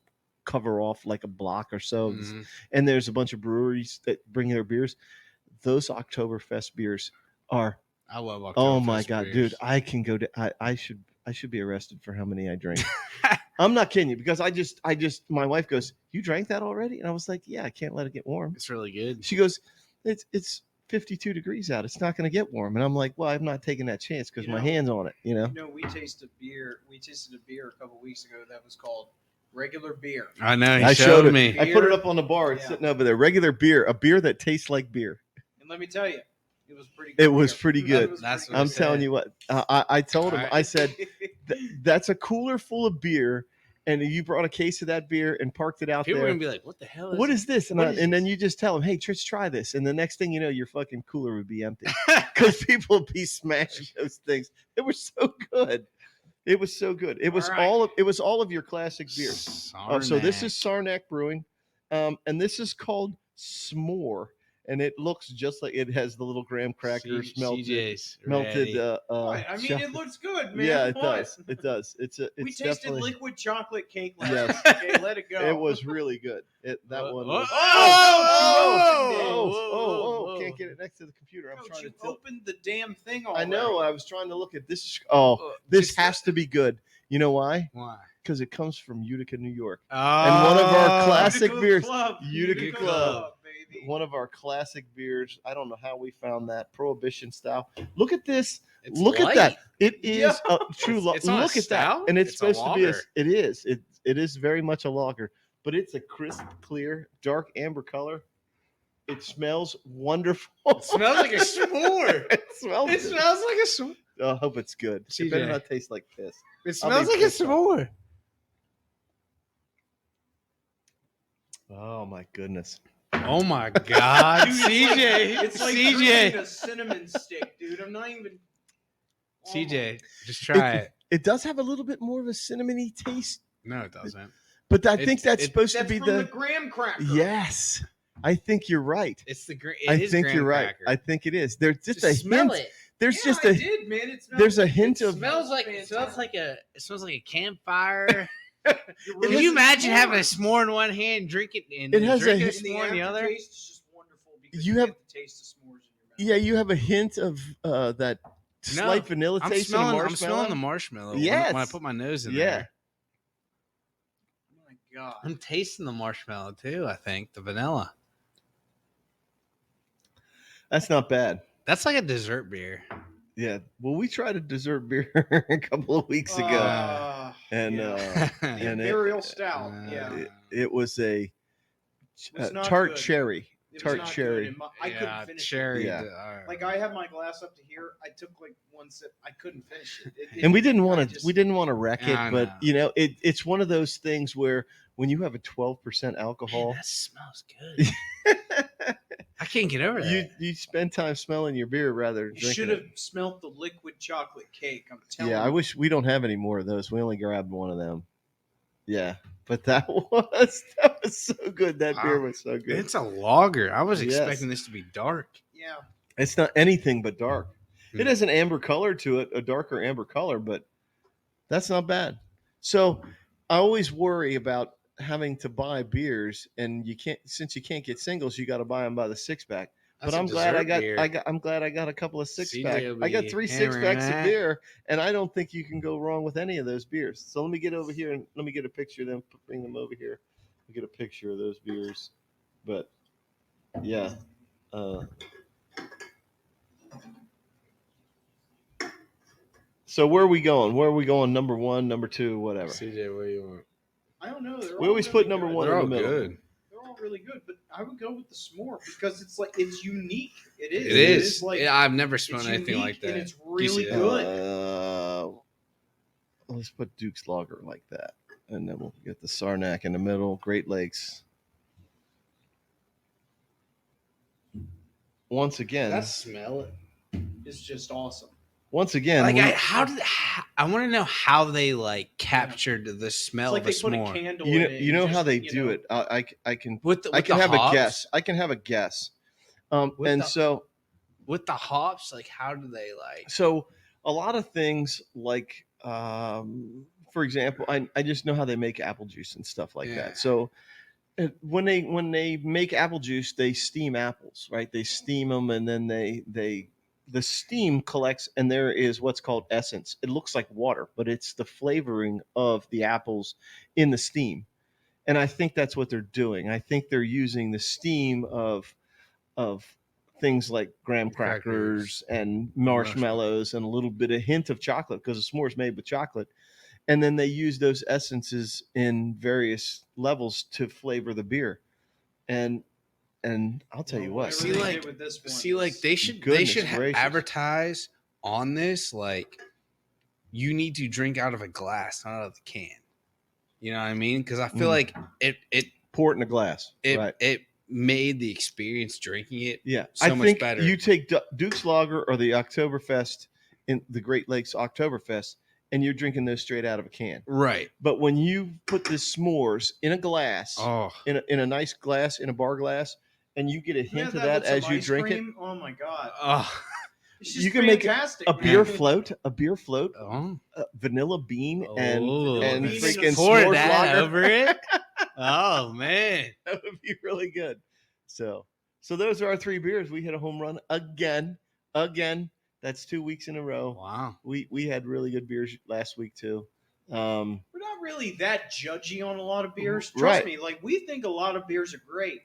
Speaker 1: cover off like a block or so.
Speaker 3: Mhm.
Speaker 1: And there's a bunch of breweries that bring their beers. Those Oktoberfest beers are,
Speaker 3: I love Oktoberfest
Speaker 1: oh my God,
Speaker 3: beers.
Speaker 1: dude, I can go to, I should be arrested for how many I drink. I'm not kidding you because I just, my wife goes, you drank that already? And I was like, yeah, I can't let it get warm.
Speaker 3: It's really good.
Speaker 1: She goes, it's 52 degrees out. It's not going to get warm. And I'm like, well, I'm not taking that chance because my hand's on it,
Speaker 2: We tasted a beer a couple weeks ago that was called regular beer.
Speaker 3: I know.
Speaker 1: I showed it.
Speaker 3: me.
Speaker 1: I put it up on the bar. It's sitting over there. Regular beer, a beer that tastes like beer.
Speaker 2: And let me tell you, it was pretty good.
Speaker 1: It was pretty good.
Speaker 3: That's what
Speaker 1: I'm
Speaker 3: said.
Speaker 1: telling you what, I told him,
Speaker 3: All right.
Speaker 1: I said, that's a cooler full of beer and you brought a case of that beer and parked it out
Speaker 3: People
Speaker 1: there.
Speaker 3: are gonna be like, "What the hell?
Speaker 1: What is this?"
Speaker 3: What is
Speaker 1: And then
Speaker 3: this?
Speaker 1: you just tell them, "Hey, Tritch, try this." And the next thing you know, your fucking cooler would be empty because people would be smashing those things. It was so good. It was so good. It was all of your classic beers. So this is Saranac Brewing, and this is called S'more, and it looks just like it has the little graham crackers melted.
Speaker 2: I mean, it looks good, man.
Speaker 1: Yeah, it does. It does.
Speaker 2: We tasted
Speaker 1: definitely
Speaker 2: liquid chocolate cake last
Speaker 1: Yes.
Speaker 2: week. Okay, let it go.
Speaker 1: It was really good. That one was.
Speaker 3: Oh,
Speaker 1: Can't get it next to the computer. I'm
Speaker 2: Coach,
Speaker 1: trying
Speaker 2: you
Speaker 1: to tilt.
Speaker 2: opened the damn thing
Speaker 1: I
Speaker 2: already.
Speaker 1: know. I was trying to look at this. Oh, this has to be good. You know why?
Speaker 3: Why?
Speaker 1: Because it comes from Utica, New York.
Speaker 3: Oh,
Speaker 1: And one of our classic beers,
Speaker 2: Utica
Speaker 1: Utica
Speaker 2: Club, baby.
Speaker 1: one of our classic beers. I don't know how we found that Prohibition style. Look at this.
Speaker 3: It's
Speaker 1: Look
Speaker 3: light.
Speaker 1: at that. It is a true.
Speaker 3: It's not a
Speaker 1: look at
Speaker 3: stout?
Speaker 1: that, and it's
Speaker 3: It's a
Speaker 1: supposed to be.
Speaker 3: lager.
Speaker 1: It is. It is very much a lager, but it's a crisp, clear, dark amber color. It smells wonderful.
Speaker 3: It smells like a s'more.
Speaker 1: It smells.
Speaker 3: It smells like a s'more.
Speaker 1: I hope it's good.
Speaker 3: CJ.
Speaker 1: It better not taste like piss.
Speaker 3: It smells like a
Speaker 1: pissed off.
Speaker 3: s'more.
Speaker 1: Oh my goodness.
Speaker 3: Oh my God,
Speaker 2: Dude,
Speaker 3: CJ,
Speaker 2: It's like
Speaker 3: CJ,
Speaker 2: drinking a cinnamon stick, dude. I'm not even.
Speaker 3: CJ, just try it.
Speaker 1: It does have a little bit more of a cinnamony taste,
Speaker 3: No, it doesn't.
Speaker 1: but I
Speaker 3: It's-
Speaker 1: think that's supposed
Speaker 2: That's
Speaker 1: to be
Speaker 2: from the
Speaker 1: the.
Speaker 2: graham cracker.
Speaker 1: Yes, I think you're right.
Speaker 3: It's the
Speaker 1: I think you're right. I think it is. There's just a
Speaker 3: smell
Speaker 1: hint.
Speaker 3: it.
Speaker 1: There's
Speaker 2: Yeah,
Speaker 1: just
Speaker 2: I
Speaker 1: a.
Speaker 2: did, man. It smells
Speaker 1: There's a
Speaker 2: like-
Speaker 1: hint
Speaker 2: it
Speaker 1: of.
Speaker 3: Smells like
Speaker 2: fantastic.
Speaker 3: it smells like a campfire.
Speaker 2: It
Speaker 3: Can
Speaker 2: really
Speaker 3: you
Speaker 2: is
Speaker 3: imagine having a
Speaker 2: s'more.
Speaker 3: s'more in one hand, drinking and
Speaker 1: It has a
Speaker 3: drinking a
Speaker 1: hit-
Speaker 2: And the
Speaker 3: s'more in the other?
Speaker 2: aftertaste is just wonderful because
Speaker 1: You
Speaker 2: you
Speaker 1: have-
Speaker 2: get the taste of s'mores in your mouth.
Speaker 1: Yeah, you have a hint of that slight vanilla
Speaker 3: I'm
Speaker 1: taste
Speaker 3: smelling.
Speaker 1: in a
Speaker 3: I'm smelling the
Speaker 1: marshmallow.
Speaker 3: marshmallow.
Speaker 1: Yes.
Speaker 3: When I put my nose in
Speaker 1: Yeah.
Speaker 3: there,
Speaker 2: Oh my god.
Speaker 3: I'm tasting the marshmallow too. I think the vanilla.
Speaker 1: That's not bad.
Speaker 3: That's like a dessert beer.
Speaker 1: Yeah. Well, we tried a dessert beer a couple of weeks ago, and
Speaker 2: yeah.
Speaker 1: and it-
Speaker 2: Ariel Stout. Yeah.
Speaker 1: it was a
Speaker 2: Was not
Speaker 1: tart
Speaker 2: good.
Speaker 1: cherry.
Speaker 2: It was
Speaker 1: Tart
Speaker 2: not good,
Speaker 1: cherry.
Speaker 2: and I couldn't finish
Speaker 3: cherry.
Speaker 2: it.
Speaker 1: Yeah.
Speaker 2: Like I have my glass up to here. I took like one sip. I couldn't finish it.
Speaker 1: And we didn't want
Speaker 2: I
Speaker 1: to.
Speaker 2: just-
Speaker 1: We didn't want to wreck it,
Speaker 3: I
Speaker 1: but
Speaker 3: know.
Speaker 1: you know, it's one of those things where when you have a 12%
Speaker 3: Man,
Speaker 1: alcohol,
Speaker 3: that smells good. I can't get over that.
Speaker 1: you spend time smelling your beer rather than
Speaker 2: You
Speaker 1: drinking
Speaker 2: should
Speaker 1: it.
Speaker 2: have smelt the liquid chocolate cake. I'm telling
Speaker 1: Yeah,
Speaker 2: you.
Speaker 1: I wish we don't have any more of those. We only grabbed one of them. Yeah, but that was so good. That beer
Speaker 3: Wow.
Speaker 1: was so good.
Speaker 3: It's a lager. I was
Speaker 1: Yes.
Speaker 3: expecting this to be dark.
Speaker 2: Yeah.
Speaker 1: It's not anything but dark. It
Speaker 3: Hmm.
Speaker 1: has an amber color to it, a darker amber color, but that's not bad. So I always worry about having to buy beers, and you can't, since you can't get singles, you got to buy them by the 6-pack.
Speaker 3: That's
Speaker 1: But
Speaker 3: a
Speaker 1: I'm glad
Speaker 3: dessert beer.
Speaker 1: I'm glad I got a couple of 6-pack.
Speaker 3: CJ will
Speaker 1: I got
Speaker 3: be
Speaker 1: 3
Speaker 3: hammering
Speaker 1: 6-packs of
Speaker 3: that.
Speaker 1: beer, and I don't think you can go wrong with any of those beers. So let me get over here and let me get a picture of them. Bring them over here. Get a picture of those beers. But yeah. So where are we going? Where are we going? Number 1, number 2, whatever.
Speaker 3: CJ, what do you want?
Speaker 2: I don't know. They're
Speaker 1: We
Speaker 2: all
Speaker 1: always
Speaker 2: really
Speaker 1: put number
Speaker 2: good.
Speaker 1: one
Speaker 3: They're
Speaker 1: in
Speaker 3: all
Speaker 1: the middle.
Speaker 3: good.
Speaker 2: They're all really good, but I would go with the s'more because it's unique. It is.
Speaker 3: It is.
Speaker 2: like
Speaker 3: Yeah, I've never
Speaker 2: it's
Speaker 3: smelled anything
Speaker 2: unique
Speaker 3: like that.
Speaker 2: and it's really
Speaker 3: see that?
Speaker 2: good.
Speaker 1: Let's put Duke's Lager like that. And then we'll get the Saranac in the middle. Great Lakes. Once again,
Speaker 3: smell it.
Speaker 2: It's just awesome.
Speaker 1: once again,
Speaker 3: Like,
Speaker 1: we-
Speaker 3: I want to know how they like captured the
Speaker 2: It's
Speaker 3: smell
Speaker 2: like
Speaker 3: of a
Speaker 2: they put a
Speaker 3: s'more.
Speaker 2: candle
Speaker 1: you know,
Speaker 2: in it.
Speaker 1: you know
Speaker 2: and
Speaker 1: how
Speaker 2: just,
Speaker 1: they
Speaker 2: you
Speaker 1: do
Speaker 2: know,
Speaker 1: it. I can
Speaker 3: With the,
Speaker 1: I
Speaker 3: with
Speaker 1: can
Speaker 3: the
Speaker 1: have
Speaker 3: hops,
Speaker 1: a guess. I can have a guess.
Speaker 3: With
Speaker 1: And
Speaker 3: the-
Speaker 1: so
Speaker 3: with the hops. Like, how do they like?
Speaker 1: so a lot of things like for example, I just know how they make apple juice and stuff like
Speaker 3: Yeah.
Speaker 1: that. So when they make apple juice, they steam apples, right? They steam them, and then the steam collects, and there is what's called essence. It looks like water, but it's the flavoring of the apples in the steam. And I think that's what they're doing. I think they're using the steam of things like graham crackers and marshmallows and a little bit of hint of chocolate, because the s'more is made with chocolate. And then they use those essences in various levels to flavor the beer. And I'll tell you what.
Speaker 2: whatever
Speaker 3: See,
Speaker 2: they
Speaker 3: like-
Speaker 2: did with this one
Speaker 3: See, like
Speaker 2: is-
Speaker 3: they should
Speaker 1: Goodness gracious.
Speaker 3: advertise on this like you need to drink out of a glass, not out of the can. You know what I mean? Because I feel like it
Speaker 1: Pour it in a glass. Right.
Speaker 3: it made the experience drinking it
Speaker 1: I
Speaker 3: so much
Speaker 1: think
Speaker 3: better.
Speaker 1: you take Duke's Lager or the Oktoberfest in the Great Lakes Oktoberfest, and you're drinking those straight out of a can.
Speaker 3: Right.
Speaker 1: But when you put the s'mores in a glass,
Speaker 3: Oh,
Speaker 1: in a nice glass, in a bar glass, and you get a hint of that
Speaker 2: with some
Speaker 1: as you
Speaker 2: ice
Speaker 1: drink
Speaker 2: cream. Oh my god!
Speaker 3: oh,
Speaker 2: It's just
Speaker 1: you can make
Speaker 2: fantastic.
Speaker 1: a beer float,
Speaker 3: oh.
Speaker 1: vanilla bean,
Speaker 3: Oh,
Speaker 1: and
Speaker 2: bean
Speaker 1: freaking
Speaker 2: and
Speaker 3: pour
Speaker 1: s'mores
Speaker 3: that
Speaker 1: lager.
Speaker 3: over it. Oh man,
Speaker 1: That would be really good. So those are our 3 beers. We hit a home run again. That's 2 weeks in a row.
Speaker 3: wow.
Speaker 1: We had really good beers last week too.
Speaker 2: We're not really that judgy on a lot of beers. Trust
Speaker 1: Right.
Speaker 2: me, like we think a lot of beers are great.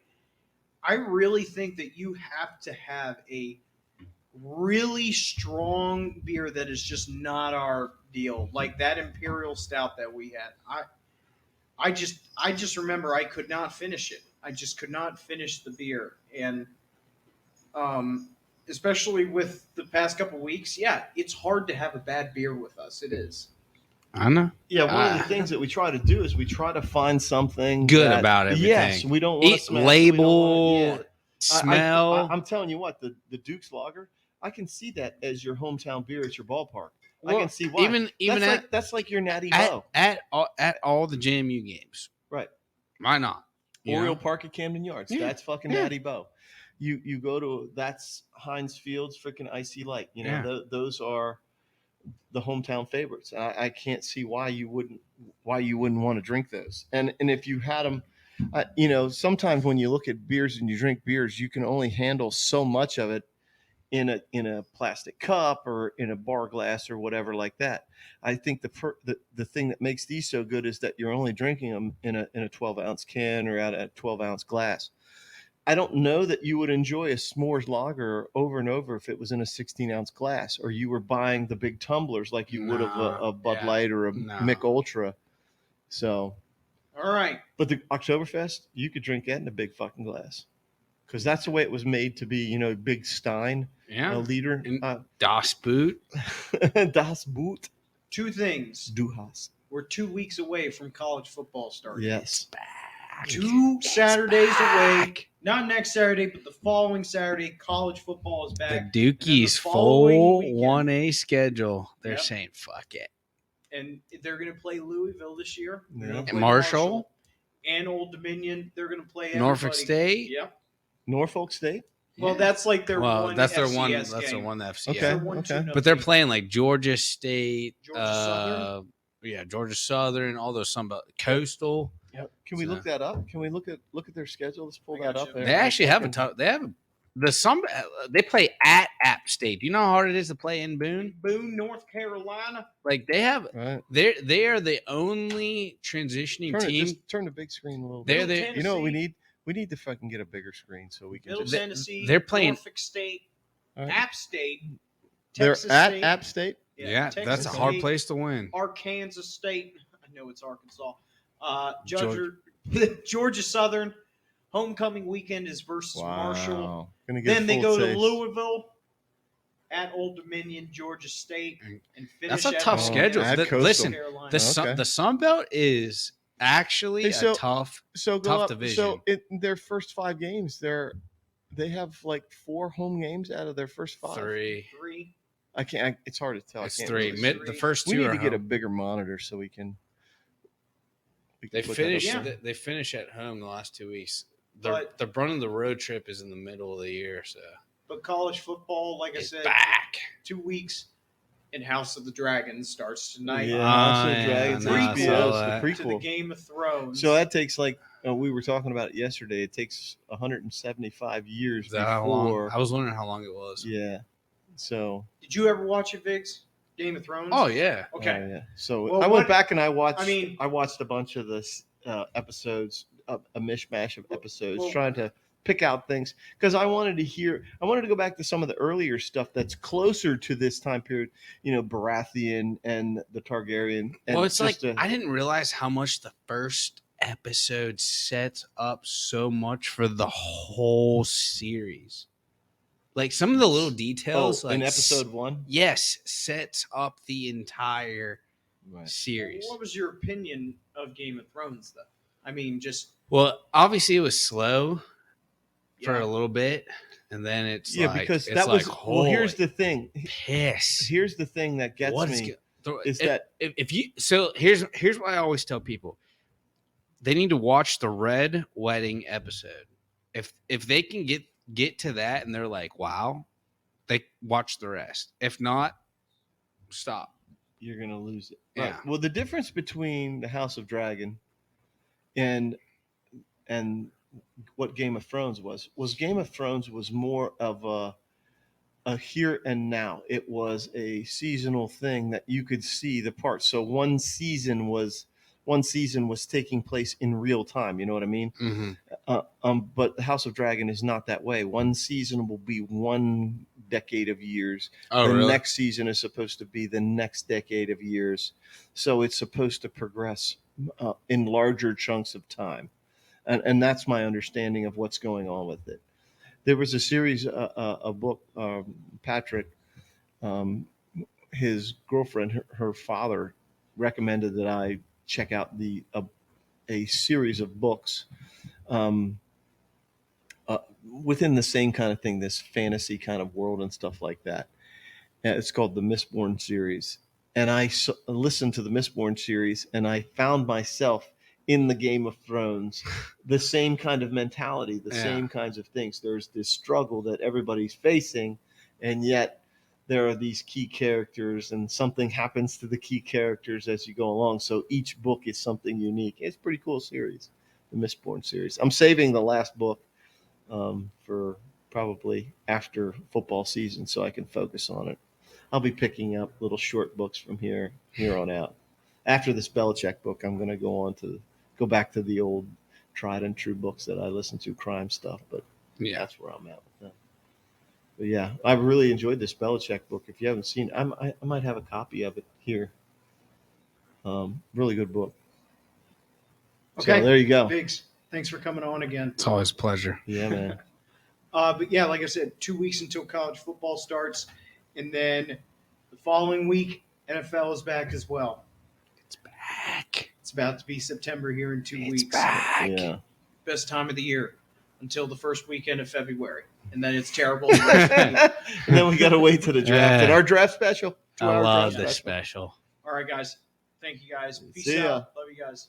Speaker 2: I really think that you have to have a really strong beer that is just not our deal, like that Imperial Stout that we had. I just remember I could not finish it. I just could not finish the beer, and especially with the past couple weeks, yeah, it's hard to have a bad beer with us. It is.
Speaker 3: I know.
Speaker 1: Yeah, one of the things that we try to do is we try to find something
Speaker 3: Good
Speaker 1: that,
Speaker 3: about everything.
Speaker 1: Yes, we don't want to
Speaker 3: Eat
Speaker 1: smash
Speaker 3: label, smell.
Speaker 1: I'm telling you what, the Duke's Lager, I can see that as your hometown beer at your ballpark. I
Speaker 3: Well,
Speaker 1: can see why.
Speaker 3: even
Speaker 1: that's like your Natty
Speaker 3: at,
Speaker 1: Bow.
Speaker 3: at all the JMU games.
Speaker 1: Right.
Speaker 3: Why not?
Speaker 1: Oriole Park at Camden Yards.
Speaker 3: Yeah.
Speaker 1: That's fucking Natty Bow. You go to that's Heinz Field's freaking Icy Light. You know, those are the hometown favorites. I can't see why you wouldn't want to drink those. And if you had them, sometimes when you look at beers and you drink beers, you can only handle so much of it in a plastic cup or in a bar glass or whatever like that. I think the thing that makes these so good is that you're only drinking them in a 12-ounce can or out of a 12-ounce glass. I don't know that you would enjoy a s'mores lager over and over if it was in a 16-ounce glass, or you were buying the big tumblers like you would of a Bud Light or a Mick Ultra. So,
Speaker 2: all right.
Speaker 1: But the Oktoberfest, you could drink that in a big fucking glass, because that's the way it was made to be. Big Stein, a liter.
Speaker 3: Das Boot.
Speaker 1: Das Boot.
Speaker 2: 2 things.
Speaker 1: Du hast.
Speaker 2: We're 2 weeks away from college football starting.
Speaker 1: Yes.
Speaker 2: 2 Saturdays away. Not next Saturday, but the following Saturday, college football is back.
Speaker 3: The Dukies full 1A schedule. They're saying fuck it.
Speaker 2: And they're going to play Louisville this year.
Speaker 1: And
Speaker 3: Marshall.
Speaker 2: And Old Dominion. They're going to play
Speaker 3: Norfolk State.
Speaker 2: Yep.
Speaker 1: Norfolk State.
Speaker 2: Well, that's like their one.
Speaker 3: That's their
Speaker 2: FCS
Speaker 3: one.
Speaker 2: game.
Speaker 3: That's their one FCS.
Speaker 1: Okay.
Speaker 3: But they're playing like Georgia State,
Speaker 2: Southern.
Speaker 3: Georgia Southern, all those Sunbelt, Coastal.
Speaker 1: Yep. Can we look that up? Can we look at their schedule? Let's pull that up there.
Speaker 3: They actually have they play at App State. Do you know how hard it is to play in Boone?
Speaker 2: Boone, North Carolina.
Speaker 3: Like they have,
Speaker 1: right.
Speaker 3: They are the only transitioning team.
Speaker 1: Just turn the big screen a little
Speaker 3: bit.
Speaker 1: You know what we need? We need to fucking get a bigger screen so we can.
Speaker 2: Middle Tennessee.
Speaker 3: They're playing
Speaker 2: Norfolk State,
Speaker 1: right.
Speaker 2: App State.
Speaker 1: Texas They're at State. App State.
Speaker 3: Yeah, that's a hard place to win.
Speaker 2: Arkansas State. I know it's Arkansas. Georgia Southern. Homecoming weekend is versus Marshall. Then they go to Louisville, at Old Dominion, Georgia State, and finish.
Speaker 3: That's a tough schedule. Listen, the Sun Belt is actually a tough division.
Speaker 1: So in their first 5 games, they have like 4 home games out of their first 5.
Speaker 2: 3.
Speaker 1: I can't. It's hard to tell.
Speaker 3: It's 3. The first 2
Speaker 1: we need
Speaker 3: are
Speaker 1: to get a bigger monitor so we can.
Speaker 3: They finish at home the last 2 weeks. The run of the road trip is in the middle of the year, so.
Speaker 2: But college football, like I said,
Speaker 3: back
Speaker 2: 2 weeks. And House of the Dragon starts tonight.
Speaker 1: Yeah, House of the Dragon.
Speaker 2: The prequel to the Game of Thrones.
Speaker 1: So that takes we were talking about it yesterday. It takes 175 years before.
Speaker 3: I was wondering how long it was.
Speaker 1: Yeah. So.
Speaker 2: Did you ever watch it, Vigs? Game of Thrones?
Speaker 3: Oh yeah.
Speaker 2: Okay.
Speaker 1: Oh, yeah. So I went back and I watched. I watched a bunch of the episodes, a mishmash of episodes, trying to pick out things because I wanted to go back to some of the earlier stuff that's closer to this time period, Baratheon and the Targaryen. And
Speaker 3: it's like I didn't realize how much the first episode sets up so much for the whole series. Like some of the little details,
Speaker 1: in episode 1,
Speaker 3: yes, sets up the entire series.
Speaker 2: What was your opinion of Game of Thrones, though. I mean, just
Speaker 3: Well, obviously it was slow for
Speaker 2: yeah.
Speaker 3: a little bit, and then it's
Speaker 1: because
Speaker 3: it's
Speaker 1: that was
Speaker 3: like,
Speaker 1: well. Here's
Speaker 3: holy
Speaker 1: the thing.
Speaker 3: piss.
Speaker 1: Here's the thing that gets
Speaker 3: What
Speaker 1: me is
Speaker 3: if,
Speaker 1: that
Speaker 3: if you so here's what I always tell people: they need to watch the Red Wedding episode. If they can get to that and they're like, wow, they watch the rest. If not, stop.
Speaker 1: you're gonna lose it.
Speaker 3: Yeah.
Speaker 1: Right. Well, the difference between the House of Dragon and what Game of Thrones was Game of Thrones was more of a here and now. It was a seasonal thing that you could see the parts. So one season was taking place in real time. You know what I mean?
Speaker 3: Mm-hmm.
Speaker 1: But the House of Dragon is not that way. One season will be one decade of years.
Speaker 3: Oh,
Speaker 1: the
Speaker 3: really?
Speaker 1: next season is supposed to be the next decade of years. So it's supposed to progress in larger chunks of time. And that's my understanding of what's going on with it. There was a series, a book, Patrick, his girlfriend, her father recommended that I check out a series of books within the same kind of thing, this fantasy kind of world and stuff like that. It's called the Mistborn series. And I listened to the Mistborn series, and I found myself in the Game of Thrones, the same kind of mentality, the same kinds of things. There's this struggle that everybody's facing, and yet there are these key characters, and something happens to the key characters as you go along. So each book is something unique. It's a pretty cool series, the Mistborn series. I'm saving the last book for probably after football season so I can focus on it. I'll be picking up little short books from here on out. After this Belichick book, I'm going to go back to the old tried and true books that I listen to, crime stuff. But that's where I'm at with them. But yeah, I've really enjoyed this Belichick book. If you haven't seen it, I might have a copy of it here. Really good book.
Speaker 2: Okay,
Speaker 1: so there you go.
Speaker 2: Vigs, thanks for coming on again.
Speaker 3: It's always a pleasure.
Speaker 1: Yeah, man.
Speaker 2: But yeah, like I said, 2 weeks until college football starts, and then the following week, NFL is back as well.
Speaker 3: It's back.
Speaker 2: It's about to be September here in 2 weeks.
Speaker 3: Back.
Speaker 1: Yeah.
Speaker 2: Best time of the year until the first weekend of February, and then it's terrible. The rest of the week.
Speaker 1: And then we got to wait to the draft. And our draft special.
Speaker 3: I love this special.
Speaker 2: All right, guys. Thank you, guys. Peace
Speaker 1: See ya.
Speaker 2: out. Love you guys.